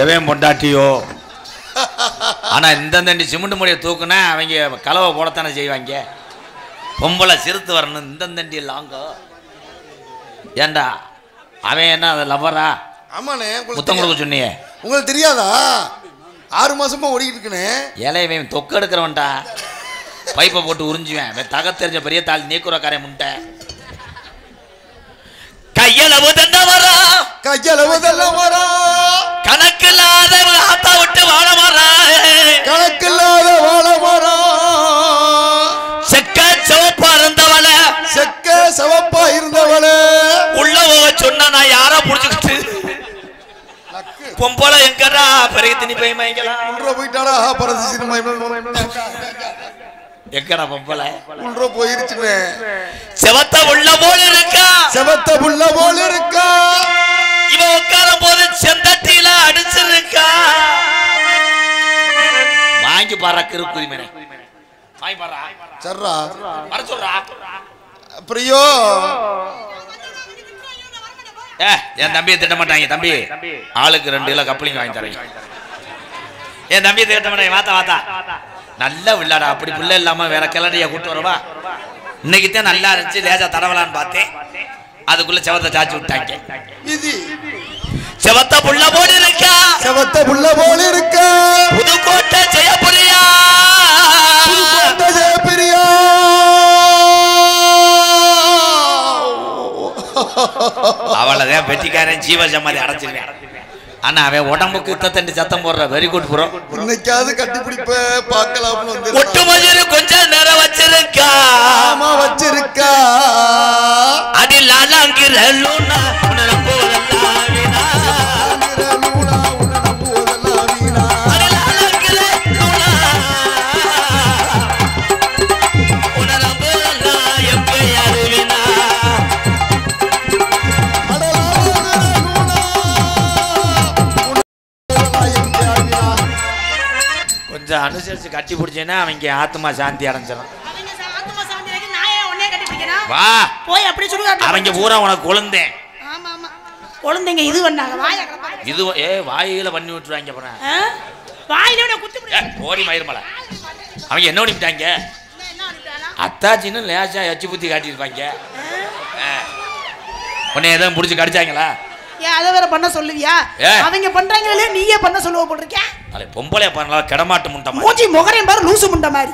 எவன் பொண்டாட்டியோ. ஆனா இந்த தண்டி சிமெண்ட் மூடியை தூக்குனா அவங்க கலவை போடத்தானே செய்வாங்க. பொம்பளை சிறுத்து வரணும் இந்த தண்டி லாங்கோ. ஏண்டா அவன் என்ன அதை லவ்வரா? ஆமாண்ணே. முத்தம் கொடுக்க சொன்னியே, உங்களுக்கு தெரியாதா? 6 மாசமா ஓடிக்கிட்டு இருக்குண்ணே. இலையவன் தொக்க எடுக்கிறவன்டா. பைப்பை போட்டு உறிஞ்சுவேன். தக தெரிஞ்ச பெரிய தாள் நீக்குறக்காரே முட்டை. கையளவு தண்ட வரா, கையளவு தண்ட வரா, கணக்கில்லாத ஆத்தா விட்டு வாழ வரா, கணக்கில்லாத வாழ வரா, செக்க சிவப்பா இருந்தவள, செக்க சிவப்பா இருந்தவள உள்ள போக சொன்னா நான் யாரா புடிச்சுக்கிட்டு பொம்பளை எங்கடா பெரிய திணி பயமாய்க்கலாம் உள்ள போயிட்டாடா. பரசி சினிமா எங்கடா பொம்பளை உள்ள போயிருச்சுன்னு. செவத்த உள்ள போல இருக்கா, செவத்த உள்ள போல இருக்கா. இவன் உட்கார போது செந்தட்டியில அடிச்சிருக்கா. வாங்கி பாரு கிருக்குரிமனே, வாங்கி பாரு. சர்ரா வர சொல்றா. பிரியோ என் தம்பியை திட்ட மாட்டாங்க. தம்பி ஆளுக்கு 2 கிலோ கப்பலிங்க வாங்கி தரேன். என் தம்பியை திட்ட மாட்டாங்க. வாத்தா வாத்தா நல்ல விளையாடா. அப்படி பிள்ளை இல்லாம வேற கிளடியா கூட்டு வரவா. இன்னைக்கு தான் நல்லா இருந்துச்சு, லேசா தடவலான்னு பார்த்தேன். அதுக்குள்ள செவத்தை சாச்சி விட்டாங்க. செவத்த புள்ள போல இருக்கா, செவத்த புள்ள போல இருக்கா. புதுக்கோட்டை ஜெயபுரியா, புதுக்கோட்டை ஜெயபுரியா. அவளதான் வெட்டிக்காரன் ஜீவ சமாதி அடைச்சிருவேன். ஆனா அவன் உடம்புக்கு இத்தண்டு சத்தம் போடுற. Very good bro. இன்னைக்காவது கட்டிப்பிடிப்ப பார்க்கலாம்னு வந்து ஒட்டு மஜிரு கொஞ்சம் நேரம் வச்சிருக்கா. ஆமா வச்சிருக்கா. அடி லாலாங்கிற லூனா உன்ன போதெல்லாம் வீணா, லூனா உன்ன போதெல்லாம் வீணா. அடி லாலாங்கிற லூனா உன்ன போதெல்லாம் எப்பயாரு வீணா. கொஞ்சம் அனுசரிச்சு கட்டி பிடிச்சேன்னா அவங்க ஆத்மா சாந்தி அடைஞ்சிடும். வா போய் அப்படி சொல்லுங்க. அவங்க பூரா உனக்கு கொழுந்தேன். ஆமா ஆமா கொழுந்தைங்க இது பண்ணாங்க. இது வாயில பண்ணி விட்டுருவாங்க. அப்புறம் வாயில குத்து ஓடி மயிர்மலை அவங்க என்ன பண்ணிட்டாங்க. அத்தாச்சின்னு லேசா எச்சி புத்தி காட்டியிருப்பாங்க. உன்னை எதாவது பிடிச்சி கடிச்சாங்களா? ஏன் அதை வேற பண்ண சொல்லுவியா? அவங்க பண்றாங்களே நீயே பண்ண சொல்லுவ போட்டுருக்கியா? அலே பொம்பளை பண்ணலாம் கிடமாட்டு முண்டை மூஞ்சி முகரையும் பாரு லூசு முண்டை மாதிரி.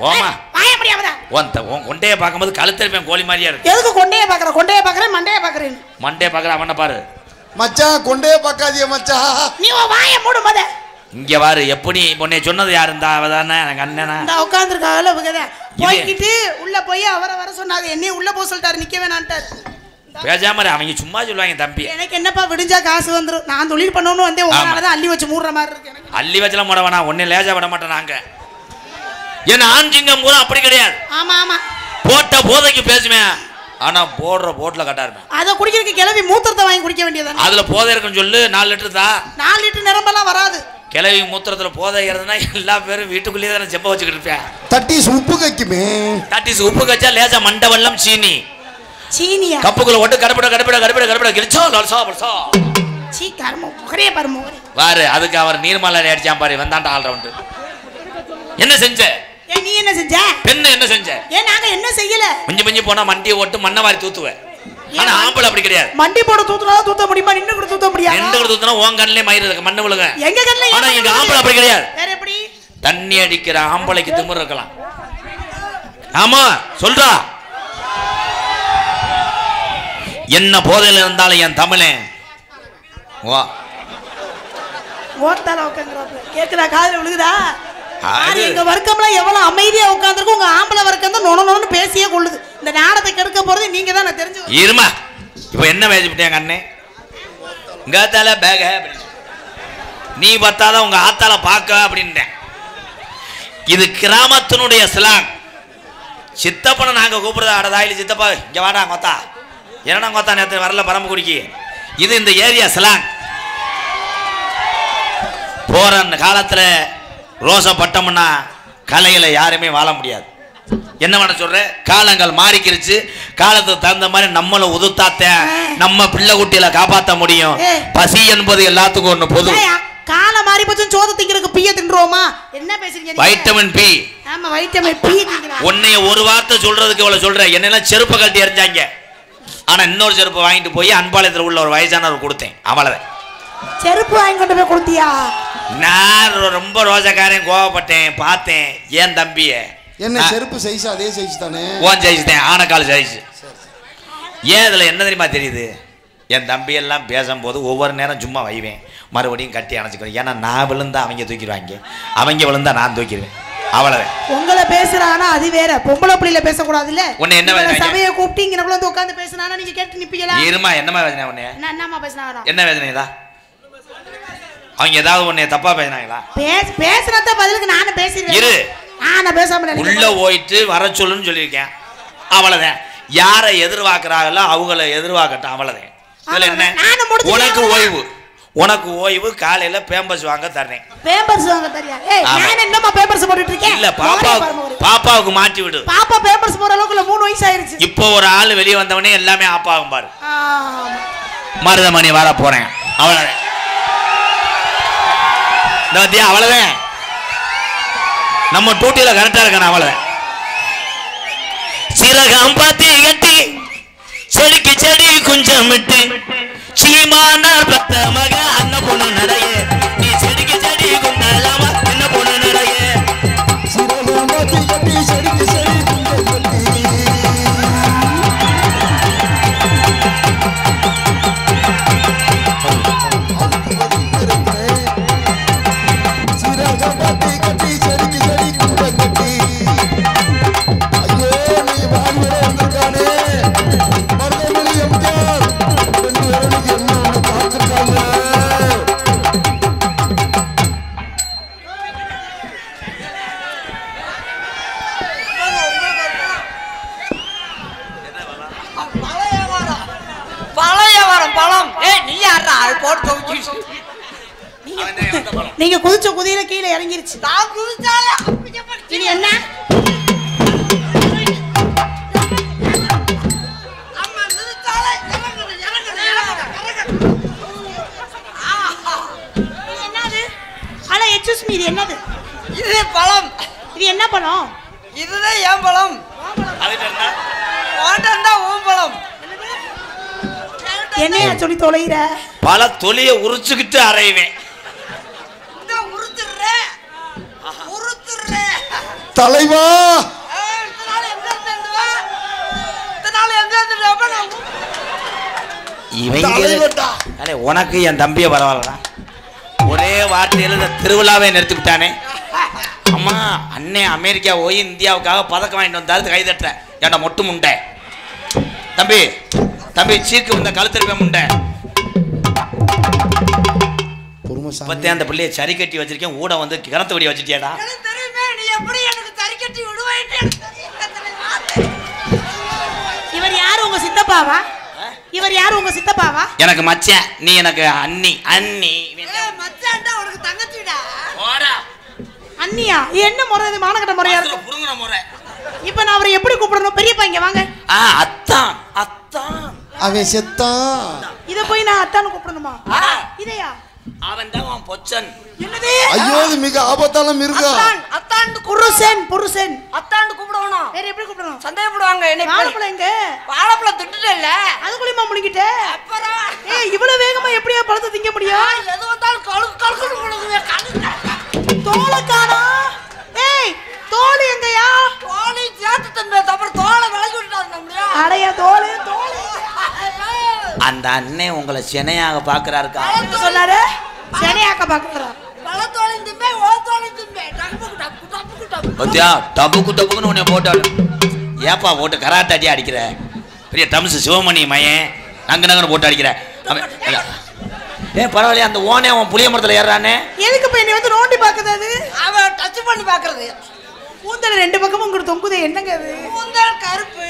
ஓமா வாய முடியாதா? உன் கொண்டையை பார்க்கும்போது கழுத்தறிப்பேன் கோழி மாதிரியா இருக்கு. எதுக்கு கொண்டையை பார்க்குற? கொண்டையை பார்க்குறேன் மண்டையை பார்க்குறேன். மண்டையை பார்க்குற அவனை பாரு. மச்சான் கொண்டையை பார்க்காதிய மச்சான். நீ வாய மூடு மத. இங்க பாரு எப்படி உன்னை சொன்னது யாரு? இருந்தா அவதானே எனக்கு அண்ணனா இந்த உட்காந்துருக்காங்கல்ல இவங்க போய்கிட்டு உள்ள போய் அவரை வர சொன்னாங்க. என்னையும் உள்ள போக சொல்லிட்டாரு, நிக்க வேணான்ட்டாரு. பேசாம அவங்க சும்மா சொல்லுவாங்க. தம்பி எனக்கு என்னப்பா விடிஞ்சா காசு வந்துடும். நான் தொழில் பண்ணணும்னு வந்தே உங்களாலதான் அள்ளி வச்சு மூடுற மாதிரி இருக்கு. அள்ளி வச்சலாம் போட வேணாம். ஒன்னே லேசா விட மாட்டேன் நாங்க. ஏன்னா ஆஞ்சிங்கம் கூட அப்படி கிடையாது. ஆமா ஆமா போட்ட போதைக்கு பேசுவேன். ஆனா போடுற போட்ல கட்டா இருப்பேன். அதை குடிக்கிறதுக்கு கிளவி மூத்திரத்தை வாங்கி குடிக்க வேண்டியது. அதுல போதை இருக்குன்னு சொல்லு. 4 லிட்டர் தான். 4 லிட்டர் நிரம்பெல்லாம் வராது. கிளவி மூத்திரத்துல போதை ஏறதுன்னா எல்லா பேரும் வீட்டுக்குள்ளேயே தானே செப்ப வச்சுக்கிட்டு இருப்பேன். தட்டிஸ் உப்பு கைக்குமே. தட்டிஸ் உப்பு கச்சா லேசா மண்டை வெல்லம் சீனி சீனியா கப்புக்குள்ள ஒட்டு கடப்பிட கிழிச்சோ லல்சா பல்சா. சீ கர்மம் முகரே பாரு முகரே பாரு. அதுக்கு அவர் நீர்மலை அடிச்சான் பாரு. வந்தாண்டா ஆல் ரவுண்டு. என்ன செஞ்ச? ஏன் நீ என்ன செஞ்ச? பெண்ணு என்ன செஞ்ச? ஏன் நாங்க என்ன செய்யல? மிஞ்சி போனா மண்டியை ஓட்டு மண்ணை வாரி தூத்துவேன். ஆனா ஆம்பளை அப்படி கிடையாது. மண்டி போட தூத்துனா தூத்த முடியுமா? நின்னு கூட தூத்த முடியாது. எந்த கூட தூத்துனா உன் கண்ணிலே மயிர் இருக்கு மண்ணு விழுங்க. எங்க கண்ணில? ஆனா எங்க ஆம்பளை அப்படி கிடையாது. வேற எப்படி? தண்ணி அடிக்கிற ஆம்பளைக்கு திமிரு இருக்கலாம். ஆமா சொல்றா. என்ன போதையில இருந்தாலும் என் தமிழன் வா ஓட்டால உட்காந்துறாப்ல. கேக்குதா? காதுல விழுகுதா? எங்க வர்க்கம்லாம் எவ்வளவு அமைதியா உட்காந்துருக்கு. உங்க ஆம்பளை வர்க்கம் தான் நொன நொன்னு பேசியே கொள்ளுது. இந்த நாடத்தை கெடுக்க போறது நீங்க தான். நான் தெரிஞ்சு இருமா. இப்ப என்ன பேசிவிட்டேன் அண்ணே? உங்காத்தால பேக நீ பார்த்தாதான் உங்க ஆத்தால பார்க்க அப்படின்ட்டேன். இது கிராமத்தினுடைய ஸ்லாங். சித்தப்பனை நாங்க கூப்பிடுறதா? அடதாயிலி சித்தப்பா இங்க வாடா கொத்தா. என்னடா கொத்தா நேரத்தில் வரல பரம்பு குடிக்கி. இது இந்த ஏரியா ஸ்லாங். போற காலத்துல ரோசப்பட்டோம்னா கலையில யாருமே வாழ முடியாது. என்ன பண்ண சொல்ற? காலங்கள் மாறிக்கிருச்சு. காலத்துக்கு தகுந்த மாதிரி நம்மள உதுத்தாத்த நம்ம பிள்ளை குட்டியில காப்பாற்ற முடியும். பசி என்பது எல்லாத்துக்கும் ஒண்ணு பொது. காலை மாறி போச்சு சோத திங்கிறதுக்கு பிய தின்றுவோமா என்ன பேசுறீங்க வைட்டமின் பி. ஆமா வைட்டமின் பி திங்கறா. உன்னைய ஒரு வார்த்தை சொல்றதுக்கு இவ்வளவு சொல்ற. என்னெல்லாம் செருப்பு கழட்டி எறிஞ்சாங்க. ஆனா இன்னொரு செருப்பு வாங்கிட்டு போய் அன்பாளையத்துல உள்ள ஒரு வயசானவர் கொடுத்தேன். அவ்வளவுதான். செருப்பு வாங்கி கொண்டு போய் கொடுத்தியா? நான் ரொம்ப ரோஜக்காரன் கோவப்பட்டேன். பார்த்தேன் ஏன் தம்பிய. என்ன செருப்பு சைஸ் அதே சைஸ் தானே? ஓன் சைஸ் தான். ஆனக்கால் சைஸ். ஏன் இதுல என்ன தெரியுமா தெரியுது? என் தம்பி எல்லாம் பேசும்போது ஒவ்வொரு நேரம் சும்மா வைவேன், மறுபடியும் கட்டி அணைச்சிக்கிறேன். ஏன்னா நான் விழுந்தா அவங்க தூக்கிடுவாங்க, அவங்க விழுந்தா நான் தூக்கிடுவேன். அவ்வளவுதான். உங்களை பேசுறானா அது வேற, பொம்பளை பிள்ளைல பேசக்கூடாது இல்ல. உன்னை என்ன வேதனை? சபையை கூப்பிட்டு இங்கனக்குள்ள வந்து உட்கார்ந்து பேசினானா நீங்க கேட்டு நிப்பீங்களா? இருமா, என்னமா வேதனை உன்னை? என்னம்மா பேசினாரா? என்ன வேதனைதா? அவங்க ஏதாவது உன்னை தப்பா பேசினாங்களா? பேசுறத பதிலுக்கு நானே பேசிடுவேன். இரு, நான் பேசாம உள்ள போயிட்டு வர சொல்லுன்னு சொல்லியிருக்கேன். அவ்வளவுதான். யாரை எதிர்பார்க்கிறாங்களோ அவங்கள எதிர்பார்க்கட்டும். அவ்வளவுதான். இதுல என்ன? உனக்கு ஓய்வு, உனக்கு ஓய்வு. காலையில பேம்பர்ஸ் வாங்க தர்றேன். பேம்பர்ஸ் வாங்க தரியா? ஏய் நான் என்னமா பேம்பர்ஸ் போட்டுட்டு இருக்கேன்? இல்ல, பாப்பாவுக்கு மாட்டி விடு. பாப்பா பேம்பர்ஸ் போற அளவுக்கு 3 வயசு ஆயிருச்சு. இப்போ ஒரு ஆள் வெளியே வந்தவனே எல்லாமே ஆப்பாகும் பாரு. மருதமணி வர போறேன். அவ்வளவுதான். அவ்வளவுதான். நம்ம டூட்டியில கரெக்டா இருக்கான. அவ்வளவுதான். சிறகம் பாத்தி கட்டி செடிக்கு செடி குஞ்சம் விட்டு சீமான பத்த மக அண்ண பொண்ணு நடைய. நீ செடிக்கு செடி குந்தலாம என்ன பொண்ணு நடைய. சிறகம் பாத்தி கட்டி செடிக்கு செடி குஞ்சம் விட்டு சிறகம் பாத்தி கட்டி செடிக்கு செடி குஞ்சம் விட்டு. ஐயோ நீ வாழ்விட வந்திருக்கானே மருதமணி எம்ஜிஆர் என்ன பார்த்துருக்காங்க. பழம். ஏய் நீ யாரா அது போட்டு தொங்கிச்சு? நீங்க குதிச்ச குதியில கீழே இறங்கிருச்சு. நான் குதிச்சாலே இது என்ன? அம்மா குதிச்சாலே இறங்குது. என்னது? அட எக்ஸ்கியூஸ் மீ, இது என்னது? இது பழம். இது என்ன பழம்? இதுதான் ஏன் பழம். ஓட்டண்டா ஓம் பழம். என்னையா சொல்லி தொலைற? பல தொலிய உரிச்சுக்கிட்டு அரைவேன். தலைவா உனக்கு என் தம்பிய பரவாயில்லடா. ஒரே வார்த்தையில இந்த திருவிழாவை நிறுத்தி விட்டானே. அம்மா அண்ணே அமெரிக்கா போய் இந்தியாவுக்காக பதக்கம் வாங்கிட்டு வந்தாரு. கை தட்ட ஏன்டா மொட்டு முண்டை. தம்பி தம்பி சீக்கு வந்த கழுத்திருப்ப முண்டை. பத்தே அந்த பிள்ளைய சரி கட்டி வச்சிருக்கேன். ஊட வந்து கிணத்து வெடி வச்சுட்டியாடா. இவர் யாரு? உங்க சித்தப்பாவா? இவர் யாரு? உங்க சித்தப்பாவா? எனக்கு மச்சான், நீ எனக்கு அண்ணி. அண்ணி மச்சான்டா உனக்கு தங்கச்சிடா. போடா. அண்ணியா? என்ன முறை இது? மானகட்ட முறையா இருக்கு. புடுங்குற முறை. இப்போ நான் அவரை எப்படி கூப்பிடணும்? பெரியப்பா இங்க வாங்க. அத்தான் அத்தான். அவன் செத்தான். இத போய் நான் அத்தான்னு கூப்பிடணுமா? இதையா? அவன் தான் அவன் பொச்சன். என்னது? ஐயோ இது மிக ஆபத்தான மிருகம். அத்தான் புருஷன் புருஷன் அத்தான் கூப்பிடணும். வேற எப்படி கூப்பிடணும்? சந்தேகப்படுவாங்க. என்ன வாழைப்பழம் எங்க? வாழைப்பழம் திட்டுட்டேல்ல, அதுக்குள்ளேயுமா முழுங்கிட்ட? அப்புறம் ஏய் இவ்வளவு வேகமா எப்படியா பழத்தை திங்க முடியும்? எது வந்தாலும் கழுக்கு முழுங்குவே. தோலை காணா. ஏய் தோல் எங்கயா? தோலை சேர்த்து தம்பி, அப்புறம் தோலை விலகி விட்டுட்டாங்க நம்மளையா. அடைய தோல் தோல். அந்த அண்ணன் உங்களை சென்னையாக பாக்குறாருக்கா? சொன்னாரு சென்னையாக்க பாக்குறாரு. பழத்தோலையும் திம்பே, ஓத்தோலையும் திம்பே. பத்தியா டபுக்கு டபுக்குன்னு உன்னை போட்டாடு. ஏப்பா போட்டு கராட்டாடி அடிக்கிற? பெரிய டம்ஸ் சிவமணி மயன் நங்கன்னு போட்டு அடிக்கிற. ஏன் பரவாயில்லையா? அந்த ஓனே அவன் புளிய மரத்துல ஏறானே. எதுக்கு போய் நீ வந்து நோண்டி பாக்குது? அது அவன் டச் பண்ணி பாக்குறது. கூந்தல் ரெண்டு பக்கமும் உங்களுக்கு தொங்குது. என்னங்க அது? கூந்தல் கருப்பு.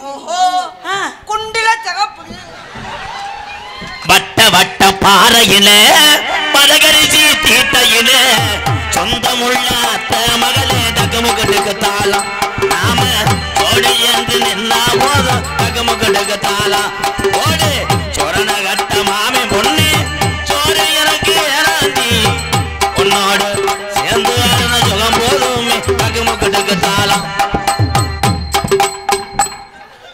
ஓஹோ. குண்டில சிகப்பு. வட்ட வட்ட பாறையில பதகரிசி தீட்டையில சொந்தமுள்ள அத்த மகளே தகமுகடுக்கு தாளம். நாம ஓடி என்று நின்னா போதும் தகமுகடுக்கு தாளம். ஓடு சொரண கட்ட மாமே பொண்ணு சோறு எனக்கு ஏறாந்தி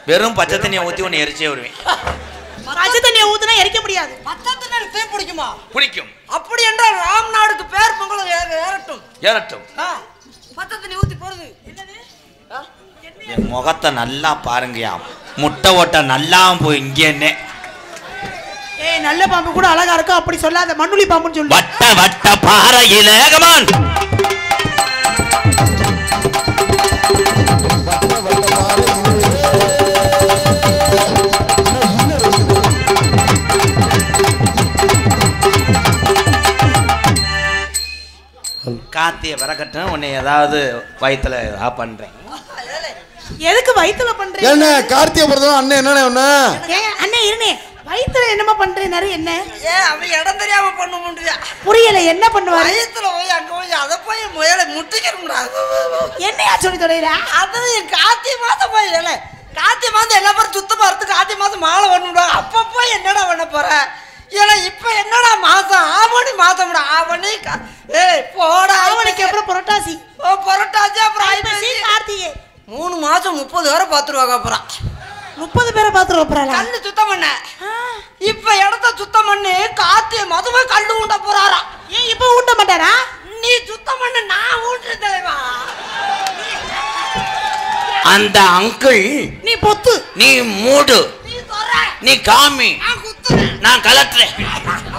வெறும் பச்சை தண்ணியை ஊற்றி ஒன்று எரிச்சே விடுவேன். பச்சை தண்ணியை ஊத்துனா எரிக்க முடியாது. பச்சை தண்ணி தீ பிடிக்குமா? பிடிக்கும். அப்படி என்றால் ராம்நாடுக்கு பேர் பொங்கல் ஏறட்டும். ஏறட்டும். பச்சை தண்ணி ஊத்தி போடுது. என் முகத்தை நல்லா பாருங்கயா. முட்டை ஓட்ட நல்லா போய் இங்கே என்ன நல்ல பாம்பு கூட அழகா இருக்கும். அப்படி சொல்லாத, மண்ணுளி பாம்புன்னு சொல்லு. வட்ட வட்ட பாறையில கமான் காத்திய வரக்கட்டும். உன்னை ஏதாவது வயிற்றுல பண்றேன். எதுக்கு வயிற்றுல பண்றேன்? என்ன கார்த்திகை பிறந்தவன் அண்ணன் என்னண்ணே ஒண்ணு? அண்ணே இருனே, வயிற்றுல என்னமா பண்றேன்? நிறைய என்ன அவன் இடம் தெரியாம பண்ண முடியா? புரியல. என்ன பண்ணுவாரு? வயிற்றுல போய் அங்க போய் அதை போய் முயலை முட்டிக்கிறா. என்னையா சொல்லி தொலைல? அது கார்த்திகை மாதம் போய் கார்த்திகை மாதம் எல்லா பேரும் சுத்தமா இருக்கு. கார்த்திகை மாதம் மாலை பண்ணுவாங்க. அப்ப போய் என்னடா பண்ண போற? ஏன்னா இப்ப என்னடா மாசம்? ஆவணி மாசம். ஆவணி போடா. ஆவணிக்கு அப்புறம் புரட்டாசி. புரட்டாசி அப்புறம் ஐப்பசி, கார்த்திகை. 3 மாசம் 30 பேரை பாத்துருவாங்க. அப்புறம் 30 பேரை பாத்துட்டு வைப்பறாளா? கல்லு சுத்தம் பண்ண. இப்ப இடத்த சுத்தம் பண்ணி கார்த்திகை மதுவை கல்லு ஊண்ட போறாரா? ஏன் இப்ப ஊட்ட மாட்டாரா? நீ சுத்தம் பண்ண, நான் ஊட்டுறேன் தலைவா. அந்த அங்கிள் நீ பொத்து, நீ மூடு, நீ சொல்ற, நீ காமி, நான் குத்துறேன், நான் கலட்டுறேன்.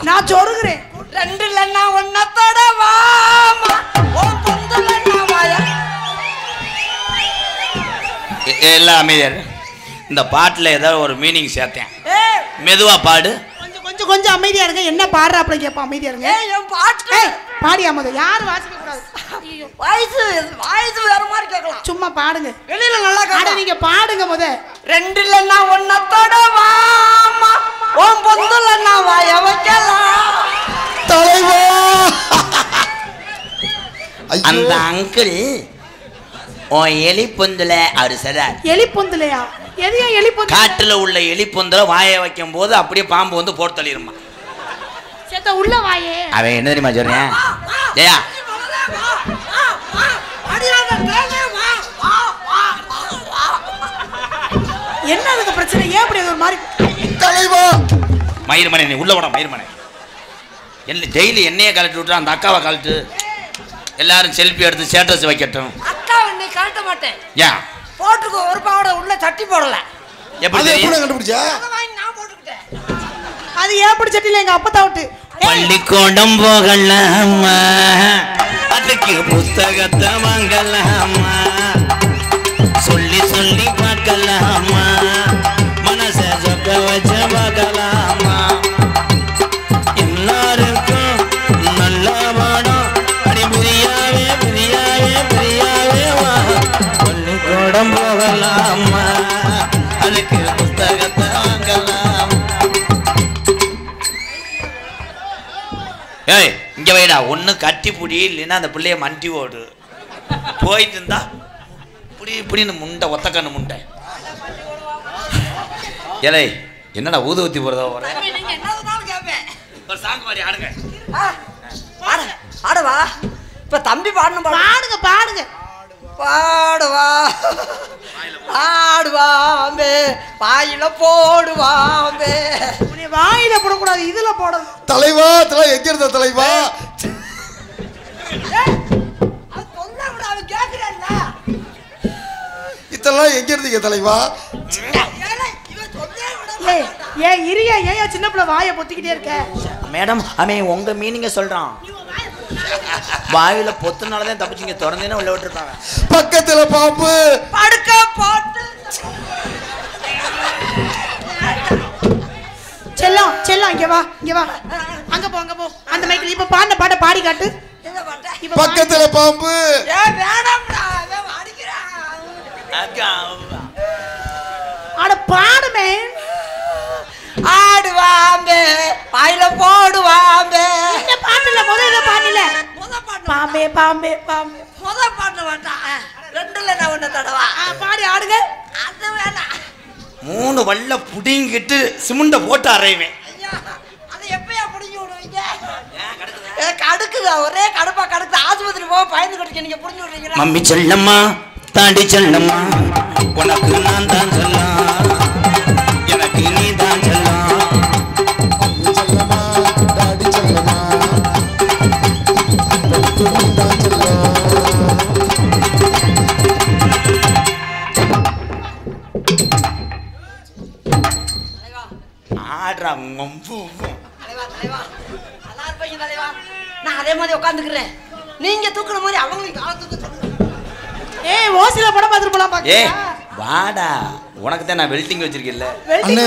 நான் சொருகிறேன். 2 இல்லைன்னா ஒன்னத்தோட வாமா. ஓ பொந்துலன்னா வாயா. எல்லாம் அமைதியாரு. இந்த பாட்டில் ஏதாவது ஒரு மீனிங் சேர்த்தேன். மெதுவா பாடு. கொஞ்சம் கொஞ்சம் அமைதியா இருங்க. என்ன பாடுற அப்படி கேட்பா. அமைதியா இருங்க. என் பாட்டு பாடியா முத. யாரும் வாசிக்க கூடாது. வாய்ஸ் வேற மாதிரி கேட்கலாம். சும்மா பாடுங்க. வெளியில நல்லா அட நீங்க பாடுங்க முத. 2 இல்லைன்னா ஒன்னத்தோட வாமா. ஓ பொந்துலன்னா வாய வைக்கலாம். தலைவா அந்த அங்கிள் உன் எலி பொந்துல அவரு சார் எலி பொந்துலையா? எதையா எலி பொந்து? காட்டுல உள்ள எலி பொந்துல வாய வைக்கும் போது அப்படியே பாம்பு வந்து போட்டு தள்ளிருமா. சேத்த உள்ள வாயே. அவன் என்ன தெரியுமா சொல்றேன்? ஏயா என்ன அதுக்கு பிரச்சனை? ஏன் அப்படி ஒரு மாதிரி? தலைவா மயிர்மனை நீ உள்ள போட. மயிர்மனை என்ன டெய்லி என்னையே கலட்டி விட்டுற அந்த அக்காவை கலட்டு. எல்லாரும் செல்ஃபி எடுத்து ஸ்டேட்டஸ் வைக்கட்டும். அக்கா நீ கழட்ட மாட்டேன். ஏன் போட்டுக்கு ஒரு பாவட உள்ள சட்டி போடல. எப்படி அதை தெரியும்? எப்படி கண்டுபிடிச்சா? அதை வாங்கி நான் போட்டுக்கிட்டேன். அது ஏன் பிடிச்சட்டில எங்க அப்பா தாவுட்டு. பள்ளிக்கூடம் போகலாமா, அதுக்கு புத்தகத்தை வாங்கலாமா, சொல்லி சொல்லி பார்க்கலாமா, மனச சொக்க வச்ச பார்க்கலாமா, எல்லாருக்கும் நல்ல பாடம் அடி பிரியாவே பிரியாவே பிரியாவே வா. பள்ளிக்கூடம் போகலாமா, அதுக்கு புத்தகத்தை வாங்கலாம். ஏய் இங்க வைடா. ஒண்ணு கட்டி புடி, இல்லைன்னா அந்த பிள்ளைய மண்டி ஓடு. போயிட்டு இருந்தா இப்படி இப்படின்னு முண்டை ஒத்த கண்ணு முண்டை. ஏலே என்னடா ஊதுவத்தி போறதா வர? நீங்க என்னதுனாலும் கேப்பேன். ஒரு சாங் மாதிரி ஆடுங்க. ஆடவா? இப்ப தம்பி பாடணும். பாடுங்க பாடுங்க. பாடுவா ஆடுவாம்பே வாயில போடுவாம்பே. உன்னை வாயில போடக்கூடாது, இதுல போடணும். தலைவா தலை எங்க இருந்த தலைவா? இதெல்லாம் எங்க இருந்தீங்க தலைவா? ஏன் இரியா? ஏன் சின்ன பிள்ளை வாயை பொத்திக்கிட்டே இருக்க? மேடம் அவன் உங்க மீனிங்க சொல்றான். வாயில பொத்துனாலதான் தப்பிச்சிங்க. திறந்தேன்னா உள்ள விட்டுருப்பாங்க. பக்கத்துல பாம்பு படுக்க போட்டு. செல்லம் செல்லம் இங்க வா இங்க வா. அங்க போ அங்க போ. அந்த மைக்கில் இப்ப பாடின பாட்ட பாடி காட்டு. பக்கத்துல பாம்பு. அட பாடுமே. ஆடுவாம்பே வாயில போடுவாம்பே. இந்த பாட்டுல முதல்ல பாடல. பாம்பே பாம்பே பாம்பே. முத பாட்டு வேண்டாம். 2ல நான் ஒண்ணு தடவா. பாடி ஆடுங்க. அது வேணாம். 3 வல்ல புடிங்கிட்டு சிமுண்ட போட்டு அரைவேன். அது எப்பயா புடிங்கி விடுவீங்க? கடுக்குதா? ஒரே கடுப்பா கடுக்குது. ஆஸ்பத்திரி போக பயந்து கடிக்க நீங்க புடிஞ்சு விடுறீங்களா? மம்மி சொல்லம்மா தாண்டி சொல்லம்மா உனக்கு நான் தான் சொல்லலாம். ஆடுறா தலைவா நல்லா இருப்பீங்க தலைவா. நான் அதே மாதிரி உட்காந்துக்கிறேன். நீங்க தூக்குற மாதிரி அவங்களுக்கு கால தூக்க சொல்லுங்க. ஏய் ஓசில படம் பார்த்துட்டு போலாம் ஏ பாக்கியா? வாடா, உனக்கு தான் நான் வெல்டிங் வச்சிருக்கேன்ல. அண்ணே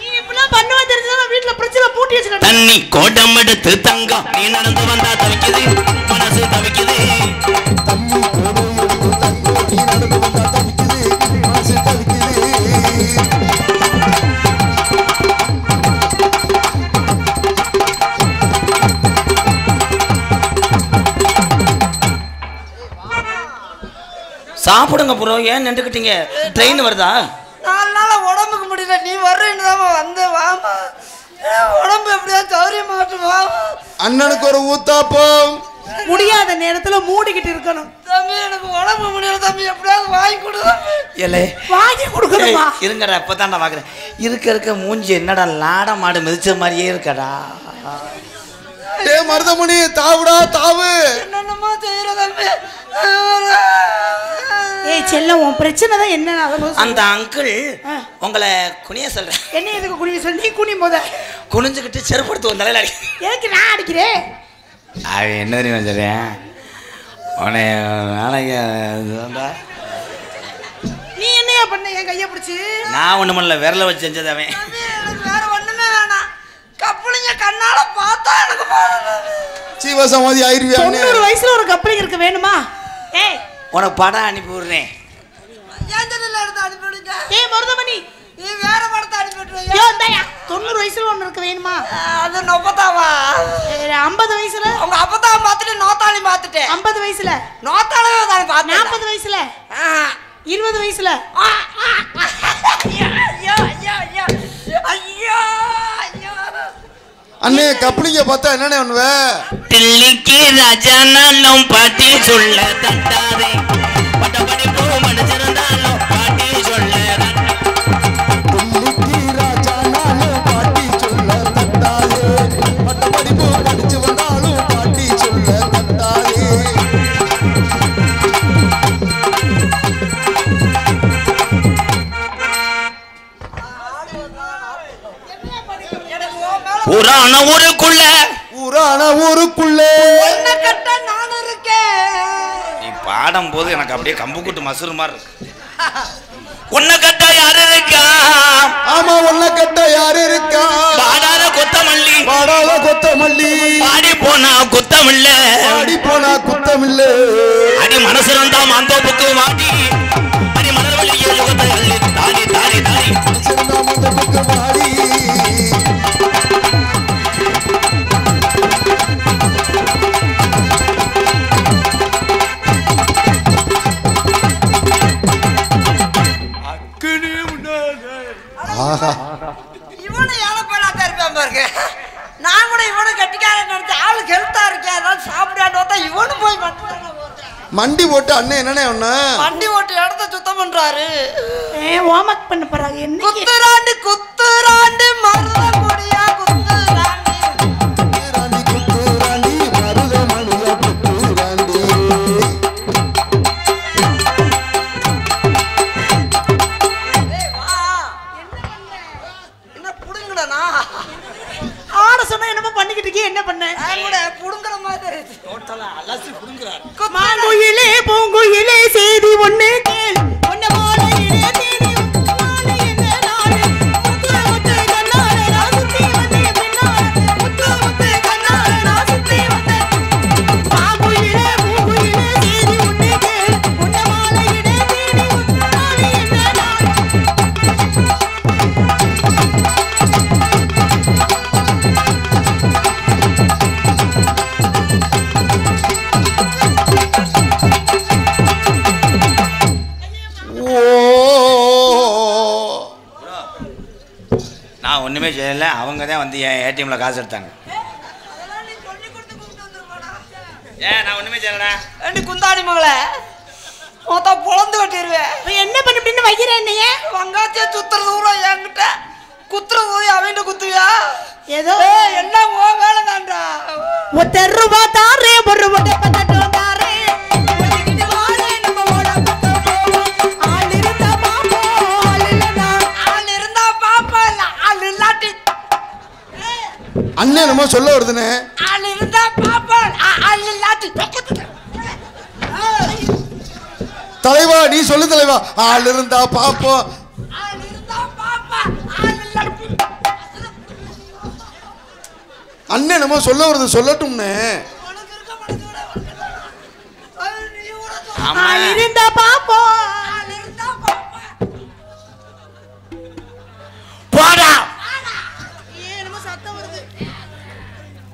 நீ இப்படிலாம் பண்ணுவ தெரிஞ்சா வீட்ல பிரச்சனை பூட்டி வச்சிருக்க. தண்ணி கோடம் எடுத்து தங்கம் நீ நடந்து வந்தா தவிக்குது மனசு தவிக்குது. தண்ணி கோடம் எடுத்து தங்கம் நீ நடந்து வந்தா தவிக்குது மனசு தவிக்குது. சாப்பிடுங்க ப்ரோ, ஏன் நின்றுக்கிட்டீங்க? ட்ரெயின் வருதா? 4 நாளா உடம்புக்கு முடியல. நீ வர்றேன்னு தான் வந்து வாமா. உடம்பு எப்படியா சௌரியமாட்டும் வாமா. அண்ணனுக்கு ஒரு ஊத்தாப்பம். முடியாத நேரத்துல மூடிக்கிட்டு இருக்கணும். தம்பி எனக்கு உடம்பு முடியல தம்பி, எப்படியாவது வாங்கி கொடு தம்பி. ஏலே வாங்கி கொடுக்கணுமா? இருங்கடா, இப்பதான் நான் பாக்குறேன். இருக்க மூஞ்சி என்னடா லாட மாடு மிதிச்ச மாதிரியே இருக்கடா. ஏ மருதமணி தாவுடா தாவு. என்னென்னமோ செய்யற தம்பி. ஏய் செல்லம், உன் பிரச்சனை தான் என்னன்னு அத அந்த அங்கிள் உங்களை குனிய சொல்றேன். என்ன எதுக்கு குனிய சொல்லி? நீ குனி போத. குனிஞ்சுக்கிட்டு செருப்படுத்து ஒரு தலையில அடி. எதுக்கு நான் அடிக்கிறேன்? அவன் என்ன தெரியுமா சொல்றேன், உன்னை நாளைக்கு நீ என்னையா பண்ண என் கையை பிடிச்சி? நான் ஒண்ணு பண்ணல, விரல வச்சு செஞ்சது அவன். தம்பி எனக்கு வேற ஒண்ணுமே வேணாம். கப்பலிங்க கண்ணால பார்த்தா எனக்கு போதும். சீவசமாதி ஆயிருவியா? 90 வயசுல ஒரு கப்பலிங் இருக்க வேணுமா? ஏய் உனக்கு படம் அனுப்பி விடுறேன். ஏஞ்சலில் எடுத்து அனுப்பிவிடுங்க. ஏய் மருதமணி, நீ வேற படத்தை அனுப்பிவிடுறீங்க. யோ இந்தாயா 90 வயசுல ஒன்னு இருக்க வேணுமா? அது நொப்பத்தாவா? 50 வயசுல? அவங்க அப்பத்தா பார்த்துட்டு நோத்தாளி பார்த்துட்டேன். 50 வயசுல? நோத்தாளவே தான் பார்த்தேன். 40 வயசுல? 20 வயசுல? ஐயோ ஐயோ ஐயோ ஐயோ ஐயோ. அண்ணே கப்ளிங்க பார்த்தா என்னண்ணே பண்ணுவ? டில்லிக்கு ராஜானாலும் பாட்டி சொல்ல தட்டாதே, பட்டப்படி போ மனுஷனாலும் பாட்டி சொல்ல. டில்லிக்கு ராஜானாலும் பாட்டி சொல்ல தட்டாதே, பட்டப்படிப்பு படிச்சு வந்தாலும் பாட்டி சொல்ல தட்டாதே. ஊரான ஊருக்குள்ள என்ன கட்ட நான் இருக்கேன். நீ பாடும் போது எனக்கு அப்படியே கம்பு கூட்டு மசூர் மாதிரி இருக்கு. உன்னை கட்டா யாரு இருக்கா? ஆமா உன்னை கட்ட யாரு இருக்கா? பாடாத கொத்தமல்லி பாடாத கொத்தமல்லி, பாடி போனா குத்தமில்ல, பாடி போனா குத்தமில்ல. அடி மனசு இருந்தா மாந்தோப்புக்கு வாடி, அடி மலர்வழி யுகத்தை அள்ளி தாடி தாடி தாடி. சிறந்த முதலுக்கு வாடி. இவனு ஏழை போயிடாத இருப்பேன் பாருங்க. நான் கூட இவனு கட்டிக்காரன் நினைச்சேன். ஆளு ஹெல்த்தா இருக்கேன், அதாவது சாப்பிடான்னு பார்த்தா இவனு போய் மண்டி போட்டு அண்ணன் என்னண்ணே ஒண்ணு வண்டி ஓட்டி இடத்த சுத்தம் பண்றாரு. ஹோம்வொர்க் பண்ண போறாங்க. என்ன குத்துராண்டு குத்துராண்டு மருத கொடியா குத்துராண்டு. குத்துராண்டி குத்துராண்டி மருதமணியா குத்துராண்டி. ஏய் வா. என்ன புடுங்கடனா? ஆட சொன்னா என்னமோ பண்ணிக்கிட்டு இருக்கீங்க, என்ன பண்ண? நான் கூட புடுங்கற மாதிரி தெரியுது. டோட்டலா அலசி புடுங்குறாரு. மாங்குயிலே பூங்குயிலே செய்தி ஒண்ணு கேள். ஒன்ன மாலையிலே தேடி மாலை என்ன நாடு. முத்து முத்து கண்ணாலே நான் சுத்தி வந்தேன் பின்னால. முத்து முத்து கண்ணாலே நான் சுத்தி வந்தேன். மாங்குயிலே பூங்குயிலே செய்தி ஒண்ணு கேள். ஒன்ன மாலையிலே தேடி மாலை என்ன நாடு. நான் ஒண்ணுமே செய்யல, அவங்க தான் வந்து என் ஏடிஎம்ல காசு எடுத்தாங்க. அதெல்லாம் நீ சொல்லி கொடுத்து கூப்பிட்டு வந்துருமாடா. ஏன் நான் ஒண்ணுமே செய்யலடா. ஏண்டி குந்தாடி மகளே, மொத்தம் பொழந்து கட்டிடுவேன். இப்ப என்ன பண்ணிட்டு வைக்கிறேன் என்னைய? வங்காத்திய சுத்துறது கூட என்கிட்ட குத்துறது போய் அவன்கிட்ட குத்துவியா? ஏதோ என்ன ஓ வேலை தான்டா. ஒத்த ரூபா தாரே ஒரு முட்டை பத்தட்டோ தாரே. ஒதுக்கிட்டு வாரே நம்ம ஓட பத்த போவோம். ஆள் இருந்தா பாப்போம், ஆள் இல்லனா ஆள் இருந்தா பாப்பா அண்ணன் நம்ம சொல்ல வருதுண்ணே. ஆள் இருந்தா பாப்போம், ஆள் இல்லாட்டி தலைவா நீ சொல்லு தலைவா. ஆள் இருந்தா பாப்போம். ஆள் இருந்தா பாப்போம், ஆள் இல்லாட்டி அண்ணன் நம்ம சொல்ல வருது சொல்லட்டும்னே. உனக்கு இருக்க மனசோட நீ ஆமா. இருந்தா பாப்போம். ஆள் இருந்தா பாப்போம். போடா. என்னமோ சத்தம் வருது.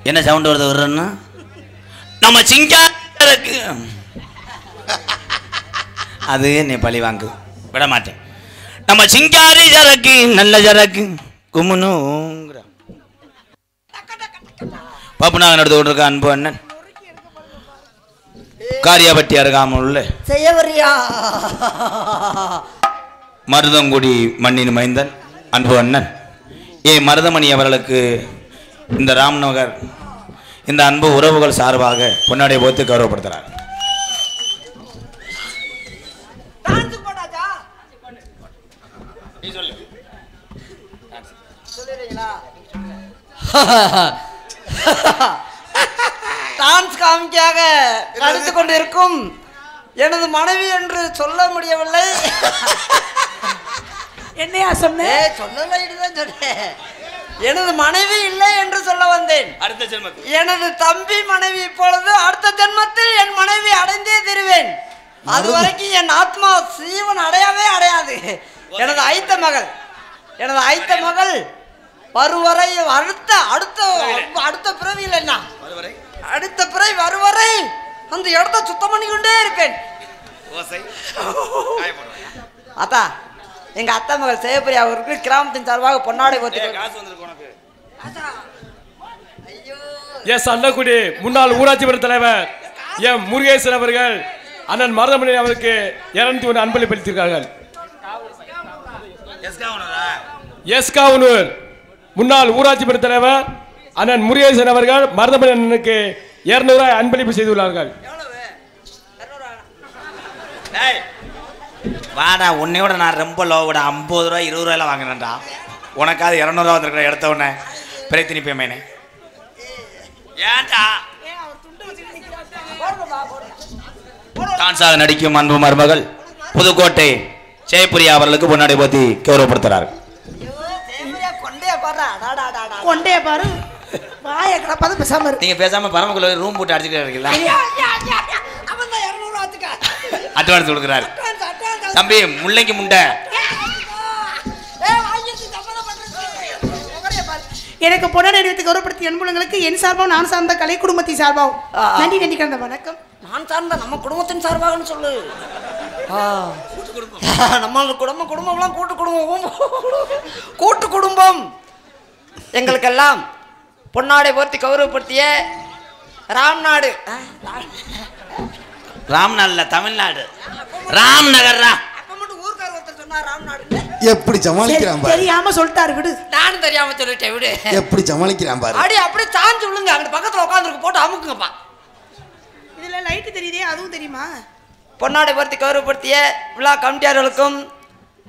என்ன சவுண்ட் வருது வர்றன்னா நம்ம சிங்காரக்கு அது நீ பழி வாங்கு விட மாட்டேன். நம்ம சிங்காரி சரக்கு நல்ல சரக்கு கும்முனுங்கிற பாப்புனாக நடந்து கொண்டிருக்க அன்பு அண்ணன் காரியாபட்டி அருகாமல் உள்ள செய்ய வரியா மருதங்குடி மண்ணின் மைந்தன் அன்பு அண்ணன் மருதமணி அவர்களுக்கு இந்த ராம்நகர் இந்த அன்பு உறவுகள் சார்பாக பொன்னாடை போத்து கௌரவப்படுத்துகிறார். டான்ஸ் போடாதா நீ சொல்லு. சொல்லுறீங்களா? டான்ஸ் காமிக்காக நடித்து கொண்டிருக்கும் எனது மனைவி என்று சொல்ல முடியவில்லை. என்னையா சொன்னேன்? சொல்லல இதுதான் சொன்னேன். எனது மனைவி இல்லை என்று சொல்ல வந்தேன். அடுத்த ஜென்மத்தில் எனது தம்பி மனைவி இப்பொழுது அடுத்த ஜென்மத்தில் என் மனைவி அடைந்தே தருவேன். அது வரைக்கும் என் ஆத்மா சீவன் அடையவே அடையாது. எனது ஐத்த மகள் வருவரை அடுத்த அடுத்த அடுத்த பிறவியில் என்ன அடுத்த பிறவி வருவரை அந்த இடத்த சுத்தம் பண்ணி கொண்டே இருப்பேன். அத்தா எங்க அத்தை மகள் சேவப்பிரியா அவருக்கு கிராமத்தின் சார்பாக பொன்னாடை போட்டு எஸ் அண்ணக்குடி முன்னாள் ஊராட்சி மன்ற தலைவர் எம் முருகேசன் அவர்கள் அண்ணன் மருதமணி அவருக்கு 201 அன்பளிப்பு அளித்திருக்கார்கள். எஸ் காவனூர் முன்னாள் ஊராட்சி மன்ற தலைவர் அண்ணன் முருகேசன் அவர்கள் மருதமணி அண்ணனுக்கு 200 அன்பளிப்பு செய்துள்ளார்கள். வாடா உன்னையோட நான் ரொம்ப லோவோட 50 ரூபா 20 ரூபாயெல்லாம் வாங்கினேன்டா. உனக்காவது 200 ரூபா வந்துருக்கிற எடுத்த உடனே பிரயத்தினி பேமேனே ஏன்டா டான்ஸாக நடிக்கும் அன்பு மருமகள் புதுக்கோட்டை ஜெயபிரியா அவர்களுக்கு பொன்னாடை போத்தி கௌரவப்படுத்துறாரு. கொண்டே பாரு வாய கிடப்பாது பேசாம இரு. நீங்க பேசாம பரமக்குள்ள ரூம் போட்டு அடிச்சுட்டு இருக்கீங்களா? அட்வான்ஸ் கொடுக்குறாரு. தம்பி முல்லைக்கு முண்டை எனக்கு பொன்னாடை அணிவித்து கௌரவப்படுத்திய அன்புலங்களுக்கு என் சார்பாகவும் நான் சார்ந்த கலை குடும்பத்தின் சார்பாகவும் நன்றி நன்றி கலந்த வணக்கம். நான் சார்ந்த நம்ம குடும்பத்தின் சார்பாகன்னு சொல்லு. நம்ம குடும்பம்லாம் கூட்டு குடும்பம் எங்களுக்கெல்லாம் பொன்னாடை போர்த்தி கௌரவப்படுத்திய ராம்நாடு ராம்நாடுல தமிழ்நாடு ராம்நகர் எப்படி சமாளிக்கிறான் பாரு. தெரியாம சொல்லிட்டாரு விடு. நானும் தெரியாம சொல்லிட்டேன் விடு. எப்படி சமாளிக்கிறான் பாரு. அடி அப்படியே சாஞ்சு விழுங்க. அங்க பக்கத்துல உட்காந்துருக்கு போட்டு அமுக்குங்கப்பா. இதுல லைட் தெரியுதே அதுவும் தெரியுமா? பொன்னாடை போர்த்தி கௌரவப்படுத்திய விழா கமிட்டியாளர்களுக்கும்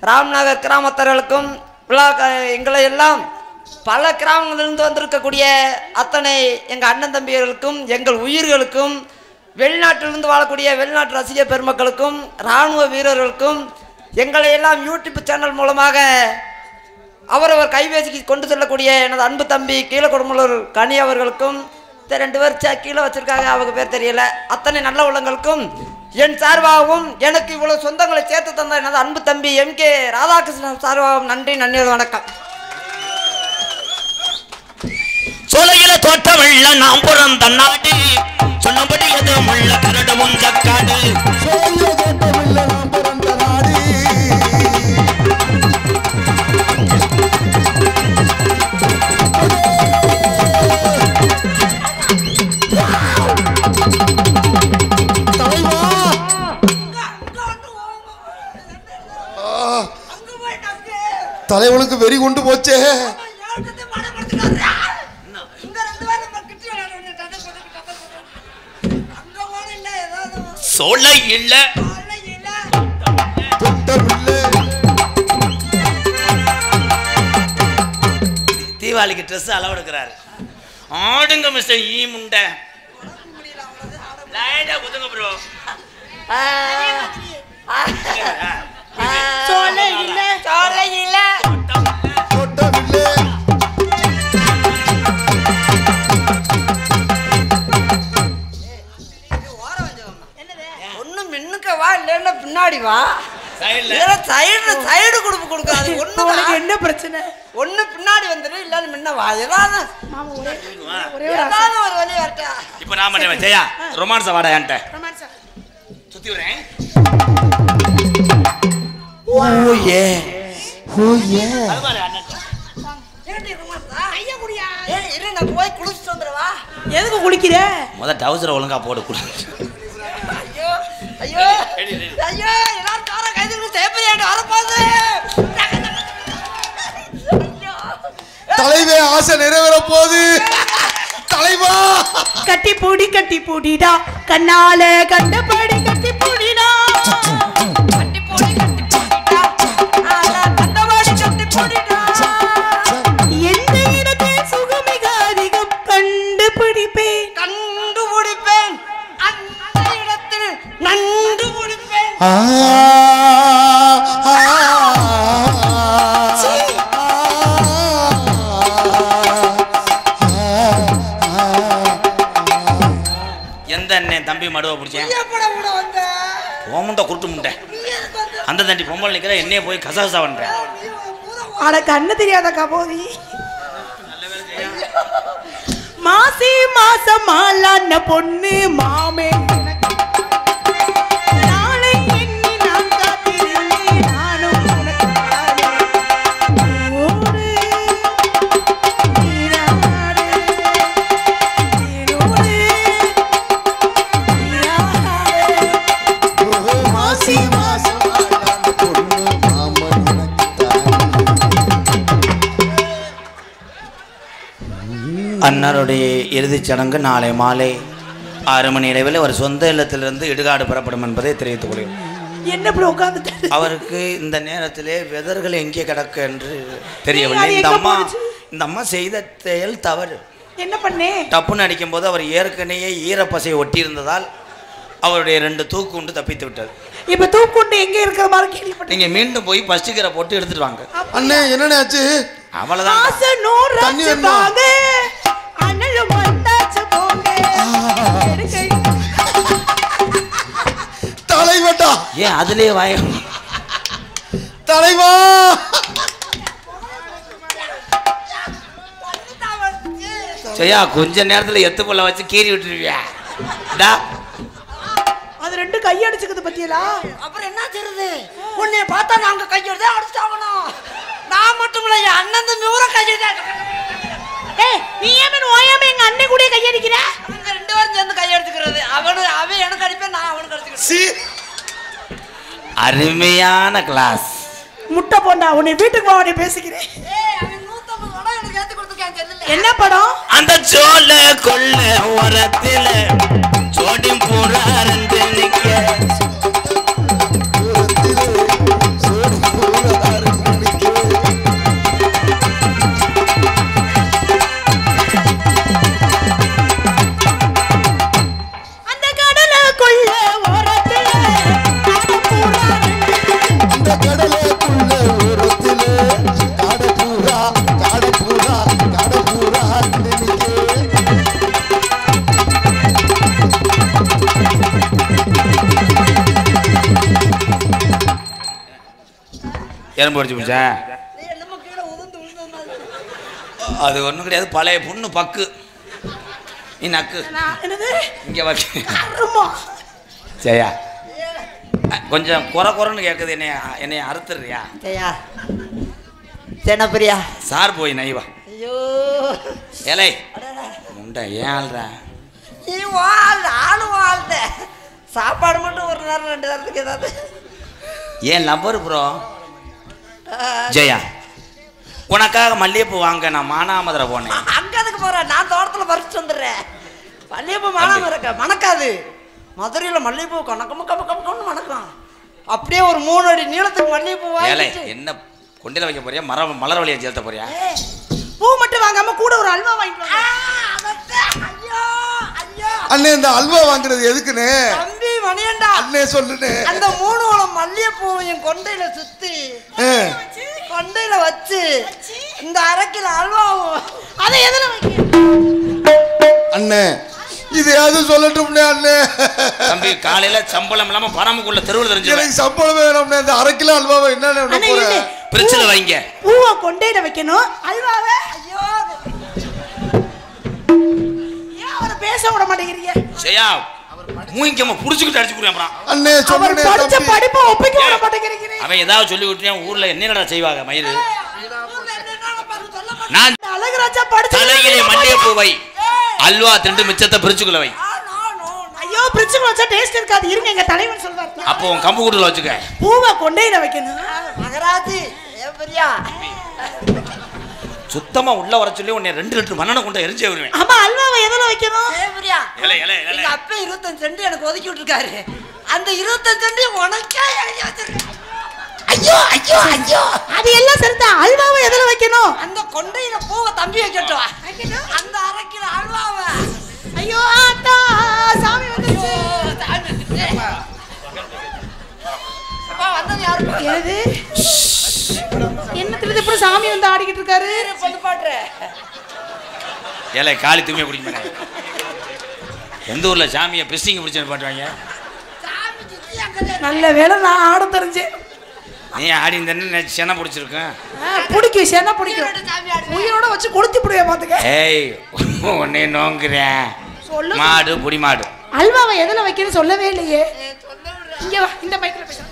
ராம்நகர் கிராமத்தர்களுக்கும் விழா எங்களை எல்லாம் பல கிராமங்களிலிருந்து வந்திருக்கக்கூடிய அத்தனை எங்கள் அண்ணன் தம்பிகளுக்கும் எங்கள் உயிர்களுக்கும் வெளிநாட்டிலிருந்து வாழக்கூடிய வெளிநாட்டு ரசிக பெருமக்களுக்கும் இராணுவ வீரர்களுக்கும் எங்களை எல்லாம் யூடியூப் சேனல் மூலமாக அவரவர் கைபேசிக்கு கொண்டு செல்லக்கூடிய எனது அன்பு தம்பி கீழே கொடுமலூர் கனி அவர்களுக்கும் 2 பேர் கீழே வச்சிருக்காங்க, அவங்க பேர் தெரியல, அத்தனை நல்ல உள்ளங்களுக்கும் என் சார்பாகவும் எனக்கு இவ்வளவு சொந்தங்களை சேர்த்து தந்த எனது அன்பு தம்பி MK ராதாகிருஷ்ணன் சார்பாகவும் நன்றி வணக்கம். சோலையில தோட்டமில்ல நாம் புறம் தன்னாடு சொன்னபடி எதுவும் உள்ள கரடு முஞ்சக்காடு தலைவனுக்கு வெறி கொண்டு போச்சே. சோலை இல்ல தீபாவளிக்கு ட்ரெஸ் அளவு எடுக்கிறாரு. ஆடுங்க மிஸ்டர் ஈ முண்டை லைட்டா குத்துங்க ப்ரோ சோலை இல்ல தொட்டவில்லை ஒண்ணு மின்னுக்க வா இல்லன்னா பின்னாடி வா சைடுல சைடு கொடுக்காது ஒண்ணு உனக்கு என்ன பிரச்சனை ஒண்ணு பின்னாடி வந்துரு இல்லன்னு முன்ன வா ஏதாவது மாமா ஒரே ஒரு ஆசை. ஏதாவது ஒரு வழி வரட்டா இப்போ நான் பண்ணேன் ஜெயா ரொமான்ஸை வாடா என்கிட்ட ரொமான்ஸா? சுத்தி வரேன் அது மாதிரி அண்ணன் இரு நான் போய் குளிச்சுட்டு வந்துடுவா எதுக்கு குளிக்கிற டவுசரை ஒழுங்கா போடு குடு ஐயோ ஐயோ ஐயோ எல்லாரும் கார கைது சேப்பையாண்டு வரப்போகுது தலைவே ஆசை நிறைவேற போகுது தலைவா கட்டி பூடிடா கண்ணால கண்டபடி கட்டி பூடிடா கட்டி போடிடா கண்டவாடி கட்டி போடிடா எந்த இடத்தில் சுகமிக அதிகம் கண்டுபிடிப்பேன் அந்த இடத்தில் நண்டு பிடிப்பேன் எந்த அண்ணன் தம்பி மடுவை பிடிச்சேன் கூட வந்த ஓமுண்டை குருட்டு முண்டை அந்த தண்டி பொம்பளை நிற்கிற என்னைய போய் கசகசா பண்றேன் அட கண்ணு தெரியாத கபோதி மாசி மாசம் மாலான பொண்ணு மாமே நாளை எண்ணி நான் காத்திருந்தேன் நானும் உனக்காக. ஓடு, நீராடு, நீரோடு, நீராடு. மாசி மாசம் பொண்ணு மாமன் அன்னாருடைய இறுதிச் சடங்கு நாளை மாலை 6 மணி அளவில் ஒரு சொந்த இல்லத்திலிருந்து இடுகாடு பெறப்படும் என்பதை தெரிவித்துக் கொள்கிறேன். என்ன இப்படி உட்கார்ந்துட்டாரு? அவருக்கு இந்த நேரத்திலே வெதர்கள் எங்கே கிடக்கு என்று தெரியவில்லை. அது இந்த எங்க அம்மா போனுச்சு? இந்த அம்மா செய்த செயல் தவறு. என்ன பண்ணே? டப்புன்னு அடிக்கும்போது அவர் ஏற்கனவே ஈரப்பசையை ஒட்டியிருந்ததால் அவருடைய 2 தூக்குண்டு தப்பித்து விட்டது. இப்ப தூக்குண்டு எங்க இருக்கிற மாதிரி கேள்விப்பட்டேன். நீங்க மீண்டும் போய் ஃபர்ஸ்ட் கீரை போட்டு எடுத்துட்டு வாங்க. அண்ணே என்னண்ணே ஆச்சு அவ்வளவுதான். ஆசை நூறு தண்ணி ஆச்சு வேணுமா? வாங்க. அனலும் வந்தாச்சு போங்க. எடுக்கை. தலைவட்டா ஏன் அதுலயே வாயம் தலைவா செய்யா கொஞ்ச நேரத்துல எத்து புள்ள வச்சு கீறி விட்டுருவியா டா. அது 2 கையடிச்சுக்குது பத்தியலா? அப்புறம் என்ன செய்யுது உன்னைய பார்த்தா நாங்க கையெடுத்து அடிச்சாகணும் நான் மட்டும் இல்ல என் அண்ணன் தம்பி ஊர கையெடுத்து ஏய் நீ ஏன் ஓயாம எங்க அண்ணன் கூட கையடிக்கிற? அவங்க 2 பேரும் சேர்ந்து கையெடுத்துக்கிறது அவன் எனக்கு அடிப்பேன் நான் அவனுக்கு அடிச்சுக்கிறேன் சி அருமையான கிளாஸ். முட்டை போண்டா உன்னை வீட்டுக்கு போக பேசிக்கிறேன். அவன் 150 ரூபாய் எனக்கு ஏத்தி கொடுத்துருக்கேன் தெரியல என்ன படம்? அந்த சோல கொள்ள ஓரத்தில சோடி பூரா ரெண்டு நிக்க அந்த கடலுக்குள்ள ஓரத்துல இந்த கடலுக்குள்ள ஓரத்திலே காடப்பூரா எறும்பு அடிச்சு முடிச்சா நீ என்னமோ கீழே உதிர்ந்து விழுந்த மாதிரி அது ஒன்றும் கிடையாது. பழைய பொண்ணு பக்கு நீ நக்கு என்னது இங்கே வச்சு அருமா சரியா கொஞ்சம் குறைன்னு கேட்குது. என்னைய அறுத்துறியா ஜெயா சேனப்பிரியா சார் போய் நைவா ஐயோ ஏலை உண்டா ஏன் ஆள்றா நீ வாழ்ந்த ஆளு வாழ்ந்த சாப்பாடு மட்டும் ஒரு நேரம் 2 நேரத்துக்கு ஏதாவது ஏன் லவ்வர் ப்ரோ ஜெயா உனக்காக மல்லிகைப்பூ வாங்க நான் மானாமதுரை போனேன். அங்க அதுக்கு போறேன் நான் தோட்டத்துல பறிச்சுட்டு வந்துடுறேன் மல்லிகைப்பூ மானாம இருக்க மணக்காது மதுரையில மல்லிகைப்பூ கணக்கு மணக்கும் அப்படியே ஒரு 3 அடி நீளத்துக்கு மல்லிகைப்பூ ஏலை வாங்கி என்ன கொண்டில வைக்க போறியா மலர் வழியை செலுத்த போறியா? பூ மட்டும் வாங்காம கூட ஒரு அல்வா வாங்கிட்டு வாங்க. அத அண்ணே இந்த அல்வா வாங்குறது எதுக்குன்னு தம்பி மணியண்டா அண்ணே சொல்லுனே. அந்த 3 குளம் மல்லிகைப்பூவையும் கொண்டையில சுத்தி கொண்டையில வச்சு இந்த அரைக்கில அல்வாவும் அதை எதுல வைக்க அண்ணே இதையாவது சொல்லட்டும்னே அண்ணே. தம்பி காலையில சம்பளம் இல்லாம பணமுக்குள்ள தெருவில் தெரிஞ்சு எனக்கு சம்பளம் வேணும்னே. இந்த அரை கிலோ அல்வாவை என்ன போறேன் பிரிச்சுல வைங்க. பூவை கொண்டையில வைக்கணும் அல்வாவை. ஐயோ ஏன் அவரை பேச விட மாட்டேங்கிறீங்க? சரியா மூங்கிக்கமா புடிச்சுக்கிட்டு அடிச்சு போறேன் அப்புறம். அண்ணே அவர் சொல்லுனே படிச்ச தம்பி. படிப்பை ஒப்பிக்க விட மாட்டேங்கிறீங்க. அவன் ஏதாவது சொல்லி விட்டுறேன் ஊர்ல என்னடா செய்வாங்க மயிறு. நான் அழகுராஜா படிச்ச தலையிலே மல்லிகைப்பூ வை, அல்வா திண்டு மிச்சத்தை பிரிச்சுக்குள்ள வை. ஐயோ பிரிச்சுக்குள்ள வச்சா டேஸ்ட் இருக்காது. இருங்க எங்க தலைவன் சொல்வார். அப்போ உன் கம்பு கூட்டுல வச்சுக்க. பூவை கொண்டையில வைக்கணும். மகராஜி ஏப்பரியா சுத்தமா உள்ள வர சொல்லி உன்னை 2 லிட்டர் மண்ணெண்ணெய் கொண்டு எரிஞ்சே வருவேன். ஆமா அல்வாவை எதுல வைக்கணும்? ஏப்பரியா இலை இலை இலை. எங்க அப்பா 25 சென்ட் எனக்கு ஒதுக்கி விட்டுருக்காரு. அந்த 25 சென்ட் உனக்கே எழுதி வச்சிருக்கேன். ஐயோ ஐயோ ஐயோ அது எல்லாம் சரிதான். அல்வாவை எதுல வைக்கணும்? அந்த கொண்டையில பூவை தம்பி வைக்கட்டும். அந்த அரைக்கிற அல்வாவை ஐயோ ஆத்தா சாமி வந்துருச்சு. அப்பா வந்தது யாரு? எது என்னத்துல இப்படி சாமி வந்து ஆடிக்கிட்டு இருக்காரு? பொண்ணு பாட்டு இலை காலி தூமியை குடிக்க மாட்டாங்க. எந்த ஊர்ல சாமியை பிஸ்டிங்க பிடிச்சு பாட்டுவாங்க. நல்ல வேளை நான் ஆட தெரிஞ்சேன். நீ ஆடி இந்த சென்னை பிடிச்சிருக்கேன். பிடிக்கும் சேனா பிடிக்கும். உயிரோட வச்சு கொளுத்தி புடிய பாத்துக்க. ஏய் உன்னை நோங்குறேன். சொல்லு. மாடு புடி மாடு. அல்வாவை எதுல வைக்கணும் சொல்லவே இல்லையே. இங்க வா இந்த பைக்ல பேச.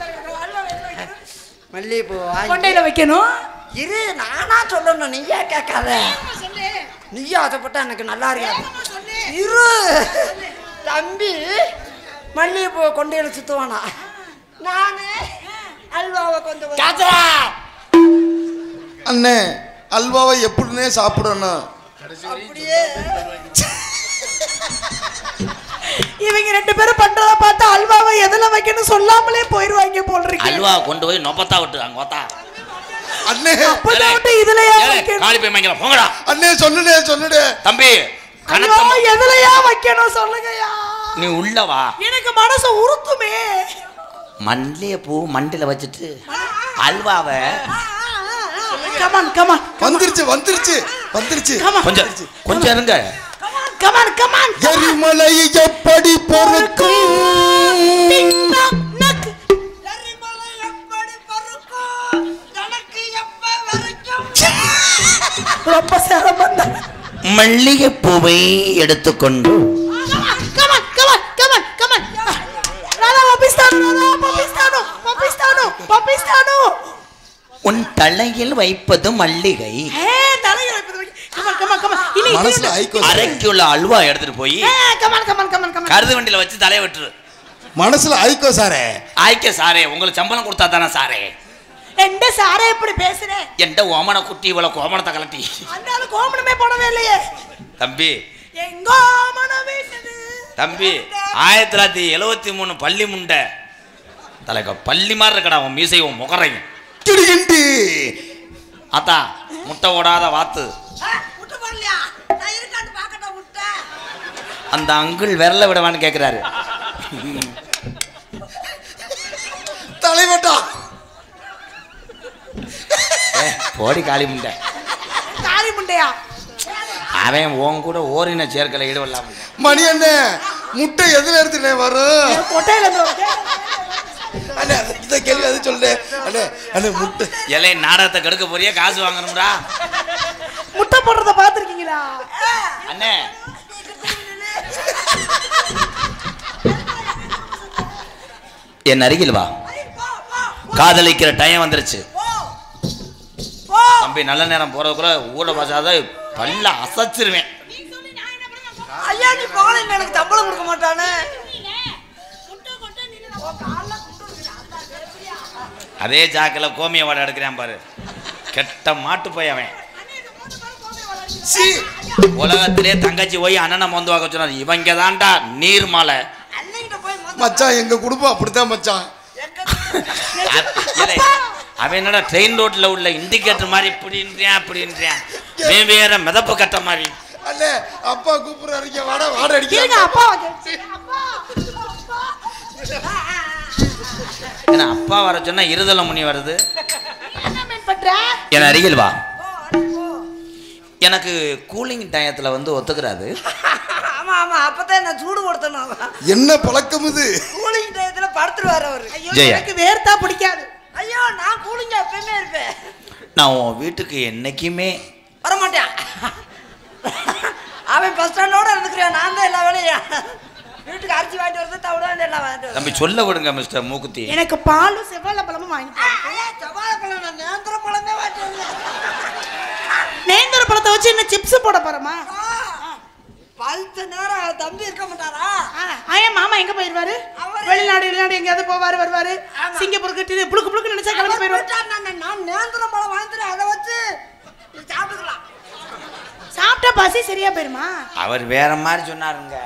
மல்லிகைப்பூ கொண்டையில வைக்கணும். இரு நானா சொல்லணும், நீயா கேட்காத. நீயா ஆசைப்பட்டா எனக்கு நல்லா இருக்காது. இரு தம்பி மல்லிகைப்பூ கொண்டையில சுத்துவானா, நானு அல்வாவை கொஞ்சம் அண்ணே அல்வாவை எப்படின்னே சாப்பிடணும்? அப்படியே இவங்க 2 பேரும் பண்றத பார்த்தா அல்வாவை எதுல வைக்கணும் சொல்லாமலே போயிடுவாங்க போல இருக்கு. அல்வா கொண்டு போய் நொப்பத்தா விட்டு அங்க ஓத்தா. அண்ணே அப்பதான் இதுலயா வைக்கணும்? காலி போய் மங்கல போங்கடா. அண்ணே சொல்லுனே சொல்லுனே தம்பி அல்வா எதுலயா வைக்கணும் சொல்லுங்கயா. நீ உள்ள வா. எனக்கு மனசு உறுத்துமே. மல்லிகைப்பூ மண்டில வச்சுட்டு அல்வாவை கமான் கமான் வந்துருச்சு வந்துருச்சு வந்துருச்சு. கொஞ்சம் கொஞ்சம் இருங்க. கமான் கமான் எரிமலை எப்படி பொறுக்கும்? ரொம்ப சிரமம் தான். மல்லிகைப்பூவை எடுத்துக்கொண்டு come on come on come on come on Radha பாபிஸ்தானோ பாபிஸ்தானோ பாபிஸ்தானோ பாபிஸ்தானோ. உன் தலையில் வைப்பது மல்லிகை. தலையில வைப்பது. Come on come on come on. இனி மனசுல ஐக்கோ. அரைக்குள்ள அல்வா எடுத்துட்டு போய் கமான் கமான் கமான் கமான். கருது வண்டியில வச்சு தலைய வெட்டுரு. மனசுல ஐக்கோ சாரே. ஆய்க்க சாரே உங்களுக்கு சம்பளம் கொடுத்தா தானே சாரே. எந்த சாரே எப்படி பேசுறே? எந்த ஓமன குட்டி இவ்வளவு கோமணத்தை கலட்டி. அந்த கோமணமே போடவே இல்லையே. தம்பி எங்கோ மனமே தம்பி 1973 பள்ளி முண்டை தலைக்க பள்ளி மாதிரி இருக்கடா உன் மீசையும் முகரையும். கிடுகிண்டி அத்தா முட்டை ஓடாத வாத்து. முட்டை போடலையா? நான் இருக்கான்னு பார்க்கட்டா முட்டை. அந்த அங்கிள் விரல விடவான்னு கேட்கிறாரு. தலைவட்டா போடி காளி முண்டை. காளி முண்டையா? அவன் உன் கூட ஓரின சேர்க்கல ஈடுபடலாம். மணி அண்ணே முட்டை எதுல எடுத்துனே வரும்? கொட்டையில இருந்து வருது. அண்ணே இந்த கேள்வி அது சொல்லு. அண்ணே அண்ணே முட்டை இலை நாடகத்தை கெடுக்க போறியா காசு வாங்கணும்டா. முட்டை போடுறத பாத்துருக்கீங்களா? அண்ணே என் அருகில் வா. காதலிக்கிற டைம் வந்துருச்சு. தம்பி நல்ல நேரம் போறதுக்குள்ள ஊட பாசாதான் பல்ல அசைச்சிருவேன். ஐயா நீ போல எனக்கு சம்பளம் கொடுக்க மாட்டானே. அதே ஜாக்கில் கோமிய வாடை எடுக்கிறான் பாரு. கெட்ட மாட்டு போய் அவன். உலகத்திலே தங்கச்சி போய் அண்ணனை மொந்து வாங்க சொன்னார். இவங்க தான்டா நீர்மலை. மச்சான் எங்க குடும்பம் அப்படித்தான் மச்சான். அவன் என்னடா ட்ரெயின் ரோட்ல உள்ள இண்டிகேட்டர் மாதிரி இப்படின்றான் அப்படின்றான். வேற மிதப்பு கட்ட மாதிரி. அண்ணே அப்பா கூப்பிடுறாருங்க வாட வாட இருங்க அடிக்க அப்பா ஏன்னா அப்பா வர சொன்னா இருதலை முனி வருது. என்ன மீன் பண்ற? என் அருகில் வா. எனக்கு கூலிங் டயத்துல வந்து ஒத்துக்கிறாது. ஆமா ஆமா அப்பதான் நான் சூடு கொடுத்தணும். என்ன பழக்கம் இது? கூலிங் டயத்துல படுத்துருவாரு அவரு. ஐயோ ஜெயா. எனக்கு வேர்த்தா பிடிக்காது. ஐயோ நான் கூலிங்க எப்பயுமே இருப்பேன். நான் உன் வீட்டுக்கு என்னைக்குமே வரமாட்டேன். அவன் பஸ் ஸ்டாண்டோட இருந்துக்கிறான். நான் தான் எல்லா வேலையும் வீட்டுக்கு அரிசி வாங்கிட்டு வரது தவிர எல்லாம் வாங்கிட்டு வரேன். தம்பி சொல்ல விடுங்க மிஸ்டர் மூக்குத்தி. எனக்கு பாலும் செவ்வாழை பழமும் வாங்கிட்டேன். செவ்வாழை பழம் நான் நேந்திர பழமே வாங்கிட்டு நேந்திர பழத்தை வச்சு என்ன சிப்ஸ் போட போறமா? பழுத்த நேரம் தம்பி இருக்க மாட்டாரா? ஏன் மாமா எங்க போயிருவாரு? வெளிநாடு வெளிநாடு எங்கேயாவது போவாரு வருவாரு. சிங்கப்பூருக்கு புளுக்கு புளுக்கு நினைச்சா கிளம்பி போயிருவாரு. நான் நேந்திர பழம் வாங்கிட்டு அதை வச்சு சாப்பிட்டுக்கலாம். சாப்பிட்டா பசி சரியா போயிருமா? அவர் வேற மாதிரி சொன்னாருங்க.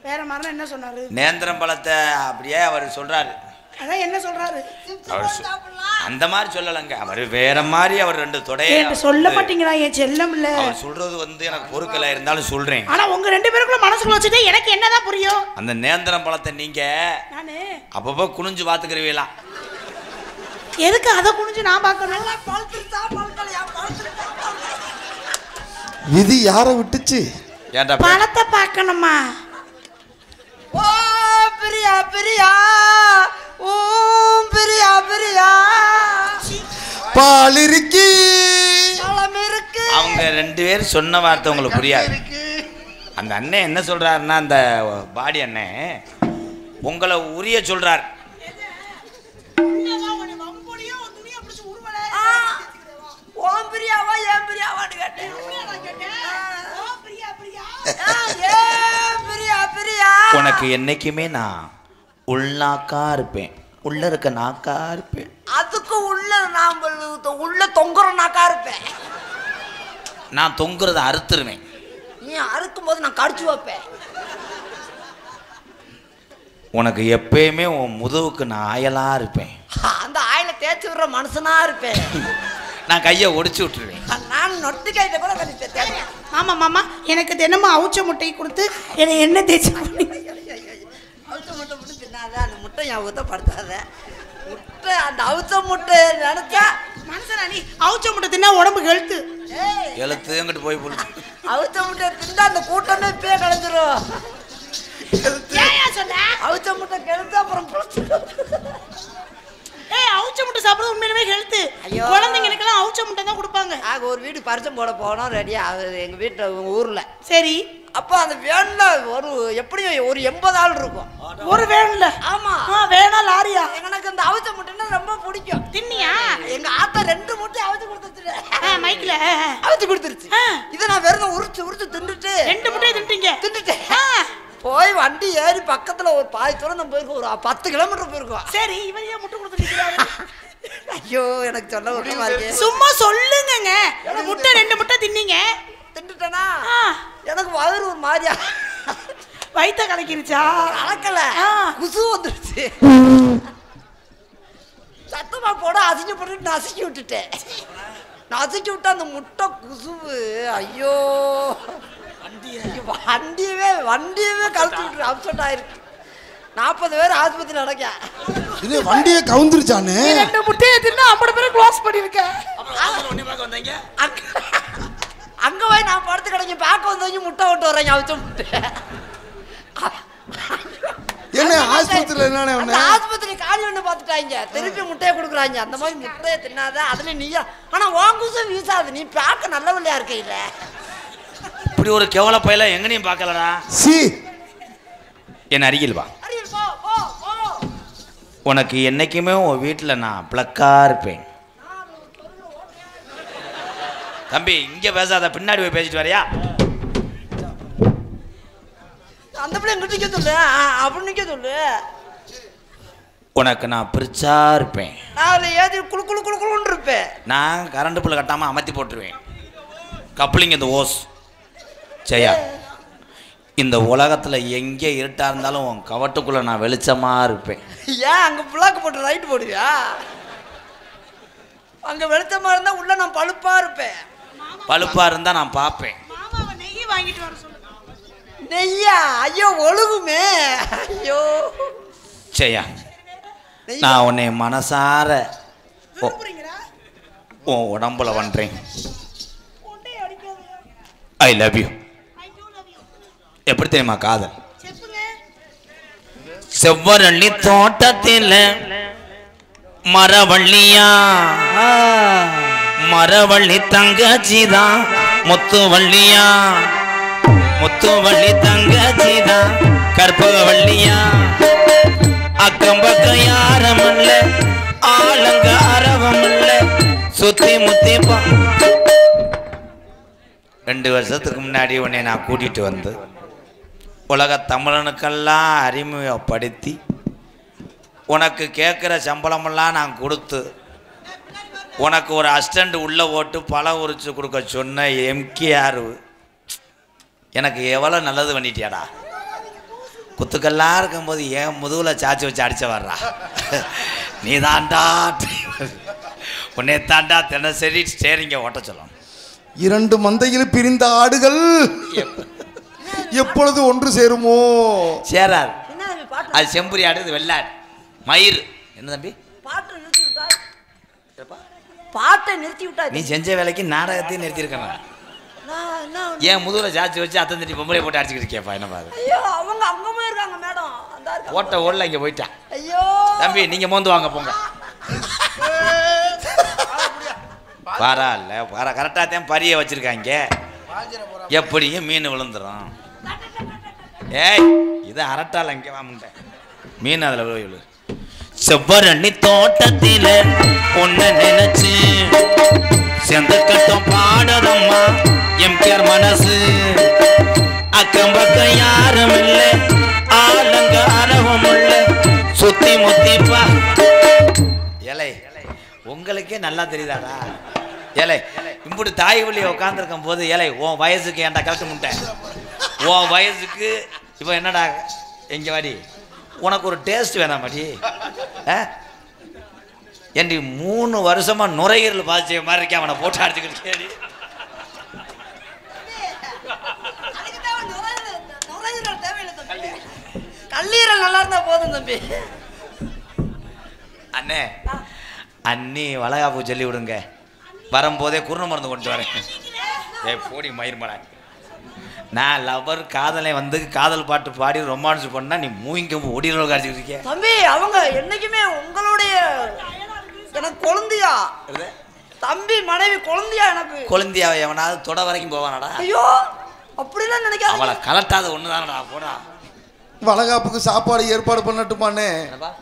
வேற மாதிரி என்ன சொன்னாரு? நேந்திரம் பழத்தை அப்படியே அவர் சொல்றாரு. அதான் என்ன சொல்றாரு? அவர் அந்த மாதிரி சொல்லலங்க. அவர் வேற மாதிரி அவர் ரெண்டு தொடைய என்கிட்ட சொல்ல மாட்டீங்களா? என் செல்லம் இல்ல. அவர் சொல்றது வந்து எனக்கு பொறுக்கல இருந்தாலும் சொல்றேன். ஆனா உங்க ரெண்டு பேருக்குள்ள மனசுக்குள்ள வச்சுட்டு எனக்கு என்னதான் புரியும்? அந்த நேந்திரம் பழத்தை நீங்க நானு அப்பப்போ குனிஞ்சு பாத்துக்கிறீங்களா? எதுக்கு அதை குனிஞ்சு நான் பார்க்கணும்? பழுத்துருச்சா பழுக்கலையா? பழுத்துருச்சா விதி யாரை விட்டுச்சு? ஏன்டா பழத்தை பார்க்கணுமா? ஓ பிரியா பிரியா ஓம் பிரியா பிரியா பால் இருக்கி பழம் இருக்கு. அவங்க ரெண்டு பேரும் சொன்ன வார்த்தை உங்களுக்கு புரியாது. அந்த அண்ணன் என்ன சொல்றாருன்னா அந்த பாடி அண்ணன் உங்களை உரிய சொல்றார். ஓம் பிரியாவா ஏன் பிரியாவான்னு கேட்டேன். பிரியா பிரியா உனக்கு என்னைக்குமே நான் உள்நாக்கா இருப்பேன். உள்ள இருக்க நாக்கா இருப்பேன். அதுக்கு உள்ள நான் உள்ள தொங்குற நாக்கா இருப்பேன். நான் தொங்குறத அறுத்துருவேன். நீ அறுக்கும் போது நான் கடிச்சு வைப்பேன். உனக்கு எப்பயுமே உன் முதுகுக்கு நான் ஆயலா இருப்பேன். அந்த ஆயில தேய்ச்சி விடுற மனுஷனா இருப்பேன். நான் கையை ஒடிச்சு விட்டுருவேன். நான் நொட்டு கைட்ட கூட கழிப்பேன். ஆமா மாமா எனக்கு தினமும் அவுச்ச முட்டையை கொடுத்து என்னை என்ன தேய்ச்சி அவுச்ச முட்டை மட்டும் தின்னாத. அந்த முட்டை என் ஊத்தப்படுத்தாத. முட்டை அந்த அவுச்ச முட்டை நினைச்சா மனுஷனா நீ அவுச்ச முட்டை தின்னா உடம்பு ஹெல்த்து. எழுத்து எங்கிட்டு போய் புடிச்சு அவுச்ச முட்டை தின்னா அந்த கூட்டமே இப்பயே கலைஞ்சிரும். ஏன் சொன்ன? அவுச்ச முட்டை கெடுத்து அப்புறம் ஏய் அவுச்ச முட்டை சாப்பிடுறது உண்மையிலுமே ஹெல்த். ஐயோ. குழந்தைங்களுக்கெல்லாம் அவுச்ச முட்டை தான் கொடுப்பாங்க. நாங்கள் ஒரு வீடு பரிச்சம் போட போனோம் ரெடியா எங்கள் வீட்டில் ஊரில். சரி அப்போ அந்த வேனில் ஒரு எப்படியும் ஒரு 80 ஆள் இருக்கும். ஒரு வேன்ல? ஆமாம். வேணா லாரியா? எனக்கு இந்த அவிச்ச முட்டைன்னா ரொம்ப பிடிக்கும். தின்னியா? எங்கள் ஆத்தா 2 முட்டை அவிச்சு கொடுத்துட்டு மைக்ல அவிச்சு கொடுத்துருச்சு. இதை நான் வெறும் உரிச்சு தின்னுட்டு 2 முட்டையை தின்னுட்டேன். போய் வண்டி ஏறி பக்கத்துல ஒரு பாதி தூரம் நம்ம போயிருக்கோம். ஒரு 10 கிலோமீட்டர் போயிருக்கோம். சரி இவர் ஏன் முட்டை கொடுத்துருக்காரு? ஐயோ எனக்கு சொல்ல விட்டமா இருக்கு. சும்மா சொல்லுங்கங்க. முட்டை 2 முட்டை தின்னீங்க. தின்னுட்டேனா எனக்கு வயிறு ஒரு மாதிரியா வயித்த கலக்கிருச்சா? கலக்கல குசு வந்துருச்சு. சத்தமா போட அசிங்கப்பட்டு நசுக்கி விட்டுட்டேன். நசுக்கி விட்டா அந்த முட்டை குசுவு. ஐயோ வண்டியவே கலத்து விட்டுரு. அப்செட் ஆயிருக்கு. 40 பேர் ஆஸ்பத்திரி நடக்க. இது வண்டியே கவுந்துருச்சானே. 2 முட்டையை தின்னா 50 பேரை க்ளோஸ் பண்ணிருக்கேன். அங்க போய் நான் படுத்து கிடைக்க பார்க்க வந்தவங்க முட்டை விட்டு வர்றேன். அவிச்ச முட்டை என்ன ஆஸ்பத்திரியில என்ன ஆஸ்பத்திரி காலி ஒண்ணு பார்த்துட்டாங்க. திருப்பி முட்டையை கொடுக்குறாங்க. அந்த மாதிரி முட்டையை தின்னாத. அதுல நீயா ஆனா வாங்குசம் வீசாது. நீ பார்க்க நல்லவள்ளையா இருக்க இல்ல. இப்படி ஒரு கேவல பையல எங்கனையும் பார்க்கலடா. சி என் அருகில் வா. உனக்கு என்னைக்குமே உன் வீட்டில் நான் பிளக்கா இருப்பேன். தம்பி இங்க பேசாத, பின்னாடி போய் பேசிட்டு வரையா? அந்த பிள்ளை எங்கிட்ட நிக்க சொல்லு. அப்படி நிக்க சொல்லு. உனக்கு நான் பிரிச்சா இருப்பேன். நான் அதில் ஏறி குழு குழு குழு குழுன்னு இருப்பேன். நான் கரண்ட் புள்ள கட்டாமல் அமர்த்தி போட்டுருவேன். கப்ளிங் இந்த ஓஸ் ஜெயா. இந்த உலகத்தில் எங்கே இருட்டாக இருந்தாலும் உன் கவட்டுக்குள்ளே நான் வெளிச்சமாக இருப்பேன். ஏன் அங்கே புல்லாக்கு போட்டு ரைட்டு போடுவியா? அங்கே வெளிச்சமாக இருந்தால் உள்ள நான் பழுப்பாக இருப்பேன். பழுப்பாக இருந்தால் நான் பார்ப்பேன். வாங்கிட்டு வர சொல்லு. நெய்யா? ஐயோ ஒழுகுமே. ஐயோ செய்யா, நான் உன்னை மனசார விரும்புறீங்களா? உன் உடம்புல பண்றேன். கொண்டே அடிக்காதயா. I love you. I do love you. எப்படி தெரியுமா காதல்? செப்புங்க. செவ்வரளி தோட்டத்தில் மரவள்ளியா, மரவள்ளி தங்கச்சிதான் முத்துவள்ளியா, முத்துவள்ளி தங்கச்சிதான் கற்பகவள்ளியா, அக்கம் பக்கம் யாரமல்ல ஆளுங்க அரவமல்ல சுத்தி முத்தி 2 வருஷத்துக்கு முன்னாடி உன்னை நான் கூட்டிட்டு வந்து உலக தமிழனுக்கெல்லாம் அறிமுகப்படுத்தி உனக்கு கேட்குற சம்பளமெல்லாம் நான் கொடுத்து உனக்கு ஒரு அசிஸ்டண்ட் உள்ளே ஓட்டு பழம் உரிச்சு கொடுக்க சொன்ன எம்கேஆர் எனக்கு எவ்வளோ நல்லது பண்ணிட்டியாடா. குத்துக்கெல்லாம் இருக்கும்போது ஏன் முதுகில் சாச்சி வச்சு அடிச்ச வர்றா. நீ தாண்டா உன்னை தாண்டா தினசரி ஸ்டேரிங்க ஓட்ட சொல்லணும். 2 மந்தையில் பிரிந்த ஆடுகள் எப்பொழுது ஒன்று சேருமோ? சேராது. என்ன தம்பி பாட்டு? அது செம்புரி ஆடு, இது வெள்ளாடு மயிர். என்ன தம்பி பாட்டை நிறுத்தி விட்டா? பாட்டை நிறுத்தி விட்டா? நீ செஞ்ச வேலைக்கு நாடகத்தையும் நிறுத்தியிருக்கேன். நான் என்ன? ஏன் முதுகுல சாச்சி வச்சு அத்தந்தட்டி பொம்பளை போட்டு அடிச்சுக்கிட்டு இருக்கேப்பா. என்ன பாரு, ஐயோ அவங்க அங்கமே இருக்காங்க மேடம். அந்த இருக்காங்க. ஓட்ட ஓடல இங்கே போயிட்டான். ஐயோ தம்பி நீங்க மோந்து வாங்க போங்க. பாரா இல்ல பாரா கரெக்டாக தான் பரிய வச்சிருக்காங்க. எப்படியும் மீன் விழுந்துடும். ஏய் இது அரட்டால இங்கே வாமுண்ட மீன் அதில் விழு. செவ்வரணி தோட்டத்தில் ஒன்று நினைச்சு செந்து கட்டம் பாடுறம்மா எம்கேஆர் மனசு, அக்கம் பக்கம் யாரும் இல்லை ஆளுங்க அரவம் இல்லை சுத்தி முத்திப்பா. ஏலை உங்களுக்கே நல்லா தெரியுதாடா. ஏலை இப்படி தாய் வழியை உட்காந்துருக்கும் போது ஏலை உன் வயசுக்கு ஏன்டா கரெக்ட் முட்டேன். உன் வயசுக்கு இப்போ என்னடா எங்க வாடி உனக்கு ஒரு டேஸ்ட் வேணாம் மாடி. ஏன்டி 3 வருஷமா நுரையீரல் பாதிச்ச மாதிரி இருக்கேன். அவனை போட்டு அடிச்சுக்கிட்டு கேடி. கல்லீரல் நல்லா இருந்தா போதும் தம்பி. அண்ணே அண்ணி வளகாப்பு சொல்லி விடுங்க. வரும்போதே குருண மருந்து கொண்டு வரேன். போடி மயிர் மட. நான் லவர் காதலை வந்து காதல் பாட்டு பாடி ரொமான்ஸ் பண்ணா நீ மூவிங்க ஒடிரோல் காய்ச்சிட்டு இருக்கிய தம்பி. அவங்க என்னைக்குமே உங்களுடைய எனக்கு குழந்தையா தம்பி மனைவி குழந்தையா எனக்கு. குழந்தையாவை எவனாவது தொட வரைக்கும் போவானடா. ஐயோ அப்படிலாம் நினைக்காத. அவளை கலட்டாத ஒண்ணுதானடா. போடா வளகாப்புக்கு சாப்பாடு ஏற்பாடு பண்ணட்டுமானே?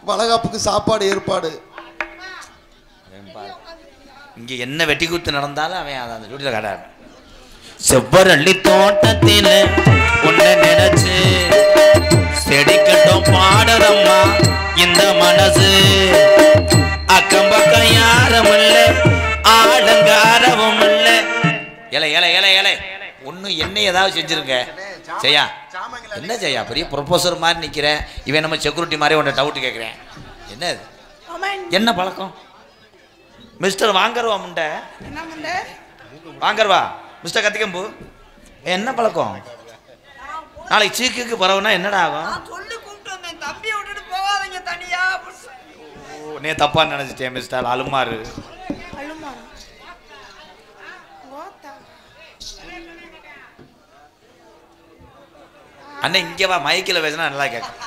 வளகாப்புக்கு சாப்பாடு ஏற்பாடு. இங்க என்ன வெட்டி குத்து நடந்தாலும் அவன் அதை அந்த வீட்டில் கடாரு. செவ்வரளி தோட்டத்தில் ஒன்று நினைச்சு செடிக்கட்டும் பாடுறம்மா இந்த மனசு, அக்கம் பக்கம் யாரும் இல்லை ஆளுங்க அரவும் இல்லை. இலை இலை இலை இலை ஒன்றும் என்ன ஏதாவது செஞ்சிருங்க. செய்யா என்ன செய்யா பெரிய ப்ரொபோசர் மாதிரி நிற்கிறேன். இவன் நம்ம செக்யூரிட்டி மாதிரி உன்னை டவுட் கேட்குறேன். என்ன இது? என்ன பழக்கம்? மிஸ்டர் வாங்கருவா முண்டை. என்ன முண்டை? வாங்கருவா மிஸ்டர் கத்திக்கம்பு. என்ன பழக்கம்? நாளைக்கு சீக்குக்கு பரவுனா என்னடா ஆகும்? நான் சொல்லி கூப்பிட்டு வந்தேன் தம்பியை விட்டுட்டு போகாதீங்க தனியா. ஓ நீ தப்பா நினைச்சிட்டேன் மிஸ்டர் அலுமாரு. அழுமாரா? ஓத்தா. அண்ணன் இங்கே வா, மைக்கில் பேசினா நல்லா கேட்கும்.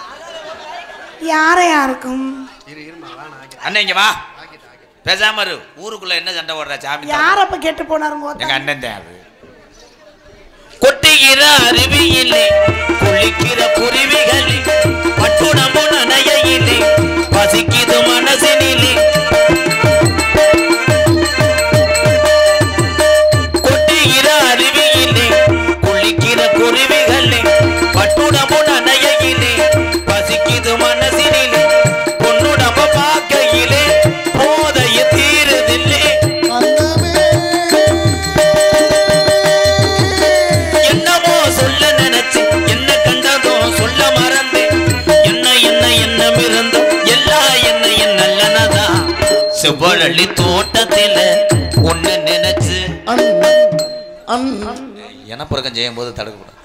யாரையா இருக்கும்? அண்ணன் இங்கே வா, பேசாம இரு. ஊருக்குள்ள என்ன சண்டை ஓடுற சாமி? யார் அப்ப கேட்டு போனாருங்க? எங்க அண்ணன் தான் அது. கொட்டுகிற அருவியிலே குளிக்கிற குருவிகளே பட்டுடம்பு நனையிலே பசிக்குது மனசினிலே. கொட்டுகிற அருவியிலே குளிக்கிற குருவிகளே பட்டுடம்பு நனையிலே பசிக்குது மனசினிலே. பொன்னுடம்ப பார்க்கையிலே போதைய தீருதில்லை. என்னமோ சொல்ல நினைச்சு என்ன கண்டதோ சொல்ல மறந்து என்ன என்ன எண்ணம் இருந்தோ எல்லாம் என்ன நல்லனதா. செவ்வரளி தோட்டத்தில் ஒண்ணு நினைச்சு இனப்பெருக்கம் செய்யும் போது தடுக்கப்படும்.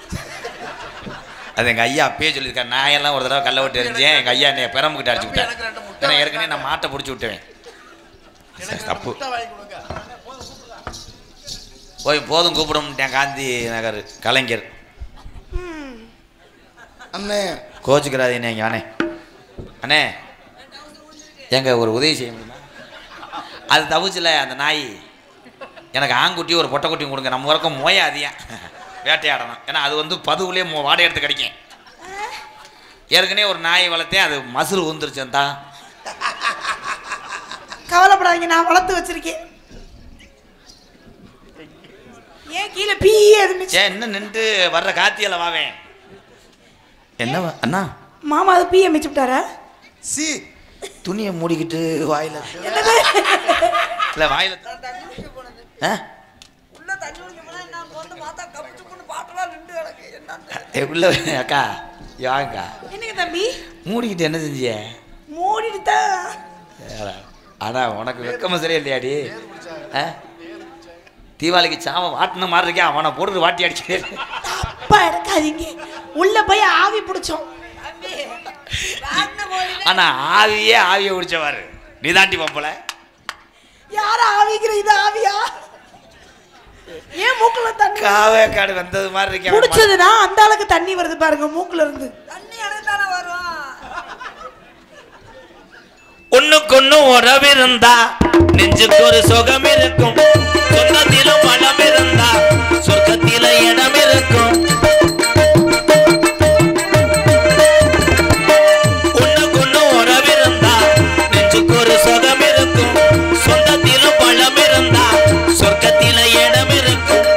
அது எங்கள் ஐயா அப்பயே சொல்லியிருக்காரு. நான் எல்லாம் ஒரு தடவை கல்லை விட்டு எரிஞ்சேன். எங்கள் ஐயா என்னை பெரம்புக்கிட்ட அடிச்சு விட்டேன். ஏன்னா ஏற்கனவே நான் மாட்டை பிடிச்சி விட்டுவேன். தப்பு போய் போதும் கூப்பிடமுட்டேன். காந்தி நகர் கலைஞர் அண்ணே கோச்சுக்கிறாதீங்க. இங்கே அண்ணே அண்ணே எங்க ஒரு உதவி செய்ய முடியுமா? அது தவிச்சில்ல அந்த நாய் எனக்கு ஆங்குட்டி ஒரு பொட்டைக்குட்டியும் கொடுங்க. நம்ம வரைக்கும் மோய அதிகம் வேட்டையாடணும். ஏன்னா அது வந்து பதுவுலேயே வாடகை எடுத்து கிடைக்கும். ஏற்கனவே ஒரு நாய் வளர்த்தேன். அது மசுறு ஊந்துருச்சேன் தான். கவலைப்படாதீங்க, நான் வளர்த்து வச்சிருக்கேன். ஏன் கீழே பீ எதுவுமே ஏன் இன்னும் நின்று வர்ற காத்தியில் வாவேன். என்ன அண்ணா மாமா அது பீ அமைச்சு விட்டாரா? சி துணியை மூடிக்கிட்டு வாயில என்னது? இல்லை வாயில ஆ உள்ள தண்ணி குடிக்க போனா நான் வந்து பார்த்தா கப்புச்சுக்குன்னு பாட்டெல்லாம் நின்று கிடக்கு. என்னன்னு உள்ள அக்கா யாங்கக்கா என்னங்க தம்பி மூடிக்கிட்டு என்ன செஞ்சிய? மூடிட்டு தான். ஆனா உனக்கு வெக்கமா சரியா இல்லையாடி? தீபாவளிக்கு சாமம் வாட்டின மாதிரி இருக்கேன். அவனை போட்டு வாட்டி அடிக்கிறேன். தப்பா எடுக்காதீங்க. உள்ள போய் ஆவி பிடிச்சோம். ஆனா ஆவியை பிடிச்சவாரு நீ தாண்டி பம்பல. யார ஆவிக்கிற? இது ஆவியா? ஏன் மூக்குல தண்ணி? காவே காடு வந்தது மாதிரி இருக்கேன். பிடிச்சதுன்னா அந்த அளவுக்கு தண்ணி வருது பாருங்க மூக்குல இருந்து. தண்ணி அடைத்தானே வரும். ஒண்ணுக்கொன்னு உறவு இருந்தா நெஞ்சுக்கு ஒரு சுகம் இருக்கும். சொந்தத்திலும் பலம் இருந்தா சொர்க்கத்தில இடம் இருக்கும். ஒண்ணுக்கொன்னு உறவு இருந்தா நெஞ்சுக்கு ஒரு சுகம் இருக்கும். சொந்தத்திலும் பலம் இருந்தா சொர்க்கத்தில இடம் இருக்கும்.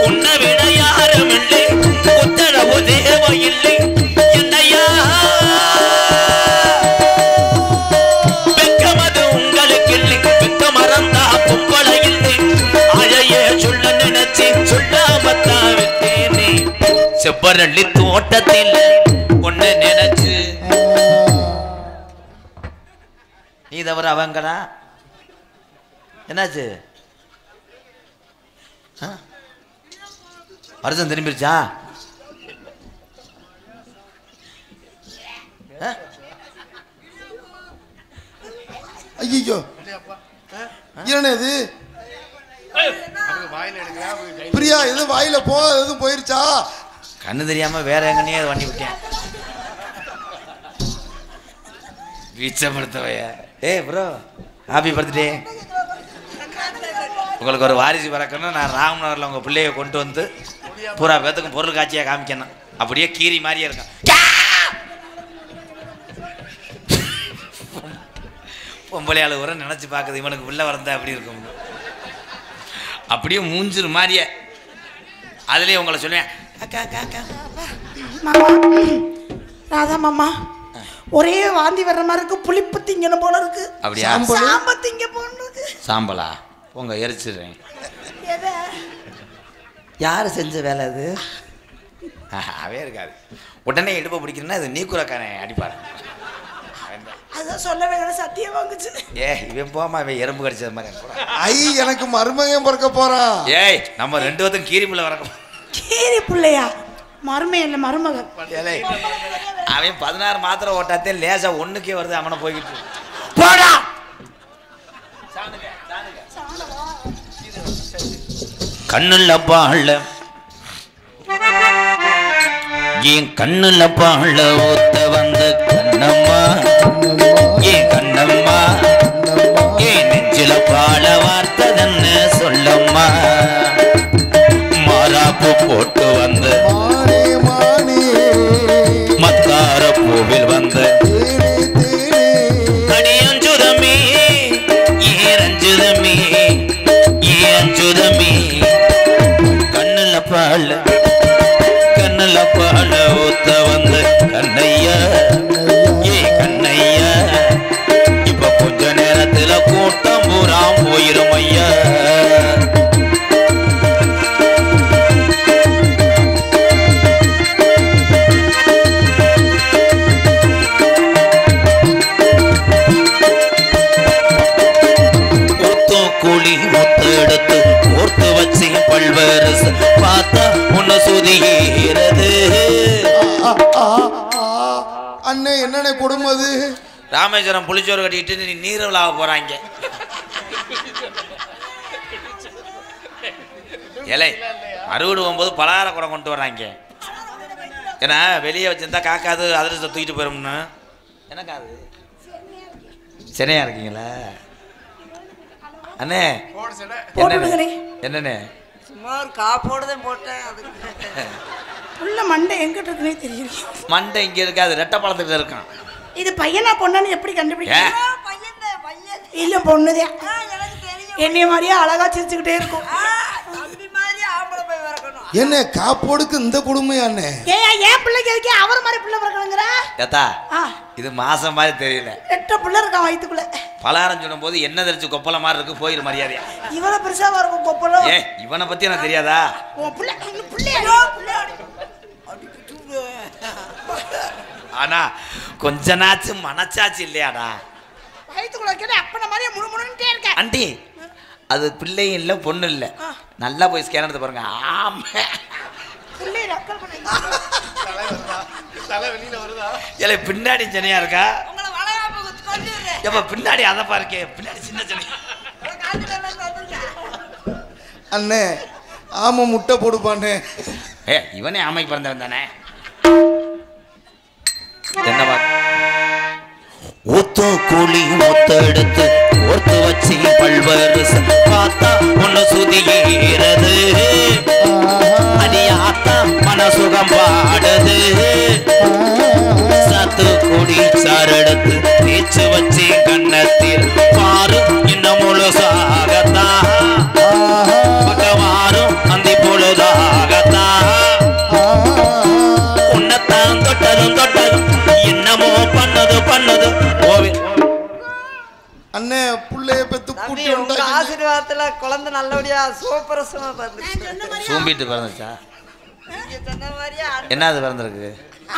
உன்னை விட யாரும் இல்லை, உத்தரவு தேவையில்லை. என்னையா செப்பரள்ளி தோட்டத்தில் ஒண்ணு நினைச்சு நீ தவிர அவங்கடா என்னாச்சு? வருஷம் திரும்பிருச்சா? ஐயோ என்ன இது? பிரியா எது வாயில எதுவும் போயிருச்சா? கண்ணு தெரியாம வேற எங்கனே வண்டி விட்டேன். வீச்சப்படுத்தவைய ப்ரோ ஹாப்பி பர்த்டே. உங்களுக்கு ஒரு வாரிசு பிறக்கணும். நான் ராமநகரில் உங்கள் பிள்ளைய கொண்டு வந்து பூரா பேத்துக்கும் பொருள் காட்சியாக காமிக்கணும். அப்படியே கீரி மாதிரியே இருக்கும். பொம்பளையாளு உரம் நினச்சி பார்க்குது இவனுக்கு பிள்ளை வரந்தா அப்படி இருக்கும். அப்படியே மூஞ்சிரு மாதிரியே. அதுலேயே உங்களை சொல்லுவேன் அக்கா அக்கா அக்கா மாமா ராதா மாமா ஒரே வாந்தி வர்ற மாதிரி இருக்கு. புளிப்பு திங்கணும் போல இருக்கு. அப்படியா? சாம்ப திங்க போல இருக்கு. சாம்பலா உங்க எரிச்சிடுறேன். எதை? யார் செஞ்ச வேலை அது? அவே இருக்காது. உடனே இடுப்பை பிடிக்கிறேன்னா அது நீக்குறக்கானே அடிப்பாரு. அதான் சொல்ல வேற சத்தியம் வாங்குச்சு. இவன் போமா இவன் எறும்பு கடிச்சது மாதிரி. ஐ எனக்கு மருமகன் பிறக்க போறான். ஏய் நம்ம ரெண்டு பேத்துக்கும் கீரி பிள்ளை வரக்கும். கீரி பிள்ளையா? மருமை இல்லை மருமகன். அவன் 16 மாத்திரை ஓட்டாத்தே லேசா ஒண்ணுக்கே வருது. அவனை போய்கிட்டு போடா. கண்ணுல பாழ என் கண்ணுல பாழ ஊத்த வந்து கண்ணம்மா ஏன் கண்ணம்மா ஏன் நெஞ்சில பாழ வார்த்ததன்னு சொல்லம்மா. மாறாப்பு போட்டு வந்து மத்தார பூவில் வந்து அடியஞ்சுதமே ஏரஞ்சுதமே ஏஞ்சுதமே கண்ணுல பாழ ஊத்த வந்து கண்ணையா ஏ கண்ணையா இப்ப கொஞ்ச நேரத்துல கூட்டம் பூராம் போயிரும் ஐயா. கூலி மொத்த எடுத்து ஓர்த்து வச்சு பல்வேறு பார்த்தா அண்ணே என்னண்ணே கொடுமை அது? ராமேஸ்வரம் புளிச்சோறு கட்டிக்கிட்டு நீ நீரவலாக போறாங்க. இலை அறுவடை போகும்போது பலகார குடம் கொண்டு வர்றாங்க. ஏன்னா வெளியே வச்சிருந்தா காக்காது அதிரசத்தை தூக்கிட்டு போயிடும்னு. எனக்கு அது சென்னையா இருக்கீங்களா அண்ணே? என்னண்ணே? சும்மா ஒரு காப்போடுதான் போட்டேன். உள்ள மண்டை எங்கிட்ட இருக்குன்னே தெரியும். மண்டை இங்க இருக்காது, ரெட்டை பழத்துக்கிட்ட இருக்கான். இது பையனா பொண்ணான்னு எப்படி கண்டுபிடிக்க? பையன் பையன் இல்ல பொண்ணுதே. எனக்கு தெரியும். என்னைய மாதிரியே அழகா சிரிச்சுக்கிட்டே இருக்கும். தம்பி மாதிரி ஆம்பளை போய் வரக்கணும். என்ன காப்போடுக்கு இந்த கொடுமையா அண்ணே? ஏன் பிள்ளைக்கு எதுக்கே அவர் மாதிரி பிள்ளை பிறக்கணுங்கிற? ஏத்தா இது மாசம் மாதிரி தெரியல, எட்ட பிள்ளை இருக்கான் வயிற்றுக்குள்ள. பலகாரம் சொல்லும் போது என்ன தெரிச்சு கொப்பள மாதிரி இருக்கு, போயிரு மரியாதையா. இவனை பெருசாவா இருக்கும் கொப்பளம். இவனை பத்தி எனக்கு தெரியாதா? உன் பிள்ளை ஆனா கொஞ்ச நாச்சு மனச்சாச்சு இல்லையாடா? வயிற்றுக்குள்ள கேட்ட அப்பன மாதிரியே முணுமுணுன்ட்டே இருக்க. ஆண்டி அது பிள்ளையும் இல்ல பொண்ணு இல்ல, நல்லா போய் ஸ்கேன் எடுத்து பாருங்க. ஆமா பிள்ளை ரக்கல் பண்ணி இல்ல பின்னாடி சனியா இருக்கா? உங்களை வளையாம கொல்லிடுறேன். எப்ப பின்னாடி அதை பாருக்கே, பின்னாடி சின்ன சனி. அண்ணே ஆமா முட்டை போடுப்பாண்ணே. இவனே ஆமைக்கு பிறந்தவன் தானே. என்னவா ஊத்தோ கூலி ஒத்த எடுத்து ஒத்து வச்சு பல்வேறு பார்த்தா ஒன்னு சுதிகிறது, அடியாத்தா மனசுகம் பாடுது. சத்து குடி சார் எடுத்து தேய்ச்சு வச்சு கண்ணத்தில் பாரு இன்னும் முழுசாகத்தா பக்கவாரும் அந்தி பொழுதாகத்தா உன்னத்தான் தொட்டதும் தொட்டதும் என்னமோ பண்ணது கோவில். அண்ணே புள்ளைய பெத்து கூட்டி உங்க ஆசீர்வாதத்துல குழந்தை நல்லபடியா சூப்பரசமா பிறந்துச்சு. சூம்பிட்டு பிறந்துச்சா? நீங்க சொன்ன மாதிரியா என்னது பிறந்திருக்கு?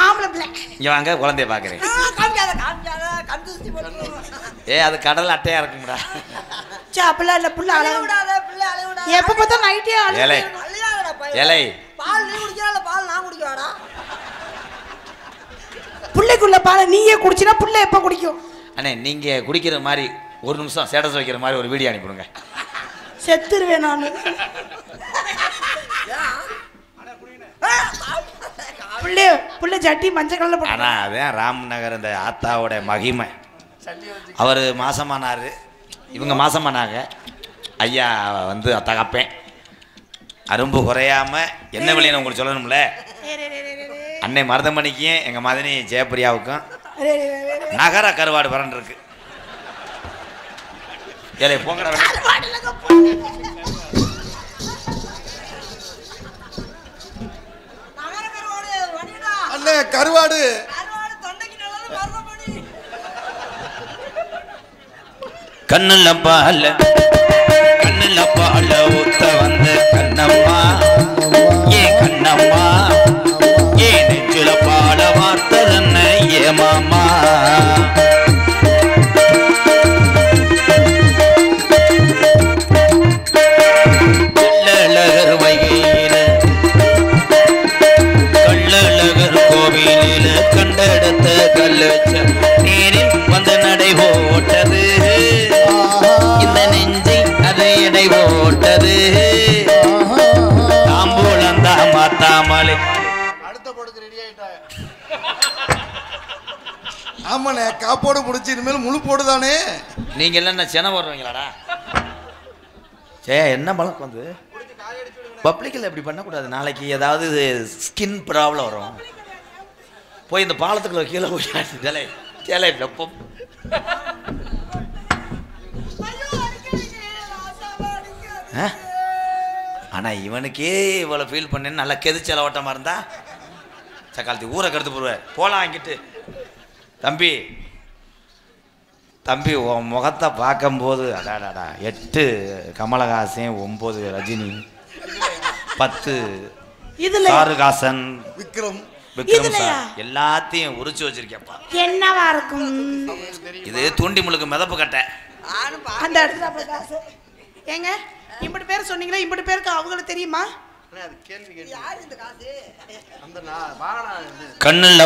ஆம்பளை பிள்ளை. இங்க வாங்க குழந்தைய பாக்குறேன். காமிக்காத கண்டுச்சி போட்டு. அது கடல் அட்டையா இருக்கும்டா. சே அப்பல இல்ல புள்ள அழகு விடாத பிள்ளை அழகு விடாத. எப்ப பார்த்தா நைட்டே அழகு. ஏலே அழியாதடா பையன். ஏலே பால் நீ குடிக்கறல பால் நான் குடிக்கவாடா? புள்ளைக்குள்ள பாலை நீயே குடிச்சினா புள்ள எப்ப குடிக்கும்? அண்ணே நீங்க குடிக்கிற மாதிரி ஒரு நிமிஷம் ஸ்டேட்டஸ் வைக்கிற மாதிரி ஒரு வீடியோ அனுப்பிடுங்க. செத்துருவேன் நானு. புள்ள ஜட்டி மஞ்சள் கலர்ல போட்டு. ஆனா அதான் ராம் நகர் இந்த ஆத்தாவோட மகிமை. அவர் மாசமானாரு, இவங்க மாசமானாங்க. ஐயா வந்து தகப்பேன் அரும்பு குறையாம என்ன விலைன்னு உங்களுக்கு சொல்லணும்ல. அன்னை மருதமணிக்கும் எங்க மதனி ஜெயப்பிரியாவுக்கும் நகர கருவாடு பரன் இருக்கு. ஏலே போங்கடா. அண்ணே கருவாடு கண்ணுல பால ஊத்த வந்த கண்ணம்மா ஏ கண்ணம்மா ஏ நெஞ்சுல பால வார்த்ததன்ன ஏ மாமா. கள்ளழகர் வைகையில கள்ளழகர் கோவிலில கண்டெடுத்த கல்லுச்ச நீரில் வந்து நடை போட்டது இந்த நெஞ்சை அதை இடை போட்டது தாம்பூலந்தா மாத்தாமலை. ஆமாண்ணே காப்போடு முடிச்சு இனிமேல் முழு போடுதானே. நீங்க எல்லாம் சென போடுறீங்களாடா? சே என்ன பழக்கம் வந்து பப்ளிக்கில் இப்படி பண்ணக்கூடாது. நாளைக்கு ஏதாவது ஸ்கின் ப்ராப்ளம் வரும். போய் இந்த பாலத்துக்குள்ள கீழே போய் ஜலை ஜலை வெப்பம். ஆனா இவனுக்கே இவ்வளவு ஃபீல் பண்ணேன்னு நல்லா கெதிச்சல ஓட்டமா இருந்தா சக்காலத்தி ஊரை கருத்து போடுவார். போலாம் வாங்கிட்டு தம்பி தம்பி உன் முகத்தை பார்க்கும்போது அடாடாடா 8 கமலஹாசன் 9 ரஜினி 10 ஷாருகாசன் விக்ரம் சார் எல்லாத்தையும் உரிச்சு வச்சிருக்கேன்ப்பா. என்னவா இருக்கும் இது தூண்டி முழுக்க மிதப்பு கட்டை. அந்த இடத்துல காசு ஏங்க இப்படி பேர் சொன்னீங்களா? இப்படி பேருக்கு அவங்களுக்கு தெரியுமா? அது கேள்வி கேட்டு யார் இந்த காசு அந்த நான் வாகனா கண்ணுல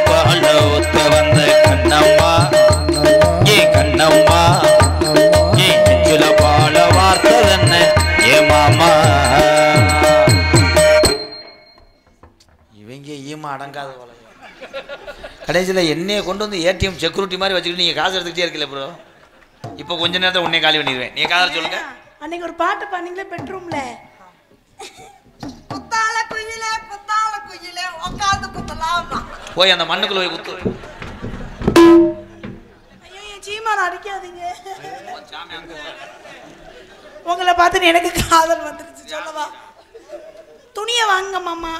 பால ஒத்த வந்த கண்ணம்மா ஏ கண்ணம்மா ஏ நெஞ்சுல பால வார்த்தை என்ன ஏ மாமா இவங்க ஈமா அடங்காத போல கடைசியில் என்னைய கொண்டு வந்து ஏடிஎம் செக்யூரிட்டி மாதிரி வச்சுக்கிட்டு நீங்கள் காசு எடுத்துக்கிட்டே இருக்கல ப்ரோ இப்போ கொஞ்ச நேரத்தில் உன்னை காலி பண்ணிடுவேன் நீ காதல் சொல்லுங்க அன்னைக்கு ஒரு பாட்டு பண்ணீங்களே பெட்ரூம்ல குத்தால குயிலே உட்காந்து குத்தலாமா போய் அந்த மண்ணுக்குள்ள போய் குத்து ஐயோ என் சீமான அடிக்காதீங்க உங்களை பார்த்து எனக்கு காதல் வந்துருச்சு சொல்லவா துணியை வாங்க மாமா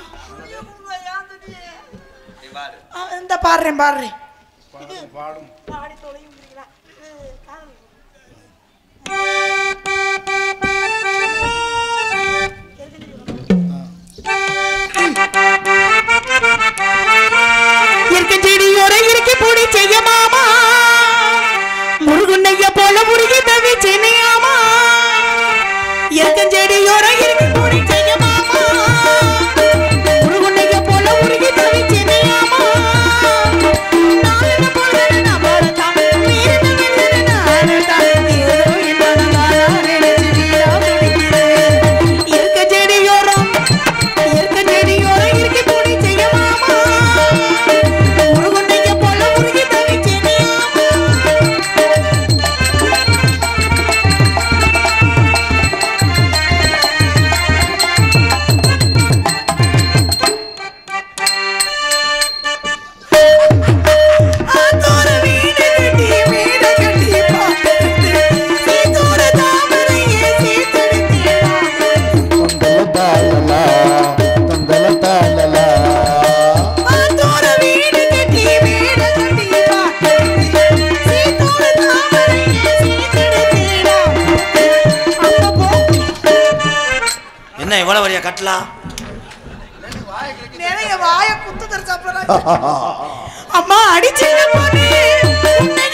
இந்த பாடுறேன் பாடி தொலையும் இருக்க செடியோட இருக்க பொடி செய்ய மாமா முருகுண்ணைய போல முருகி தவி சென்னையாமா இருக்க செடியோட இருக்க பொடி செய்ய மாமா முருகுண்ணைய போல முருகி தவி சென்னையாமா நாளன போல நான் பாரதா மீறின வெள்ளன நானடா ஏதோ என்ன நான் நினைச்சியா துடிக்கிறேன் இருக்க செடியோட இருக்க பொடி செய்ய மாமா முருகுண்ணைய போல முருகி தவி சென்னையாமா ஆத்தோர வீடு கட்டி பார்த்துட்டு சீத்தோர தாமரையே சீத்தெடுத்தேனா தந்தல தாலலா ஆத்தோர வீடு கட்டி பார்த்துட்டு சீத்தோர தாமரையே சீத்தெடுத்தேனா அப்போ என்ன இவ்வளோ வழியா கட்டலாம் நிறைய வாய குத்து தரச்சாப்ல அம்மா அடிச்சிங்க போனே உன்னை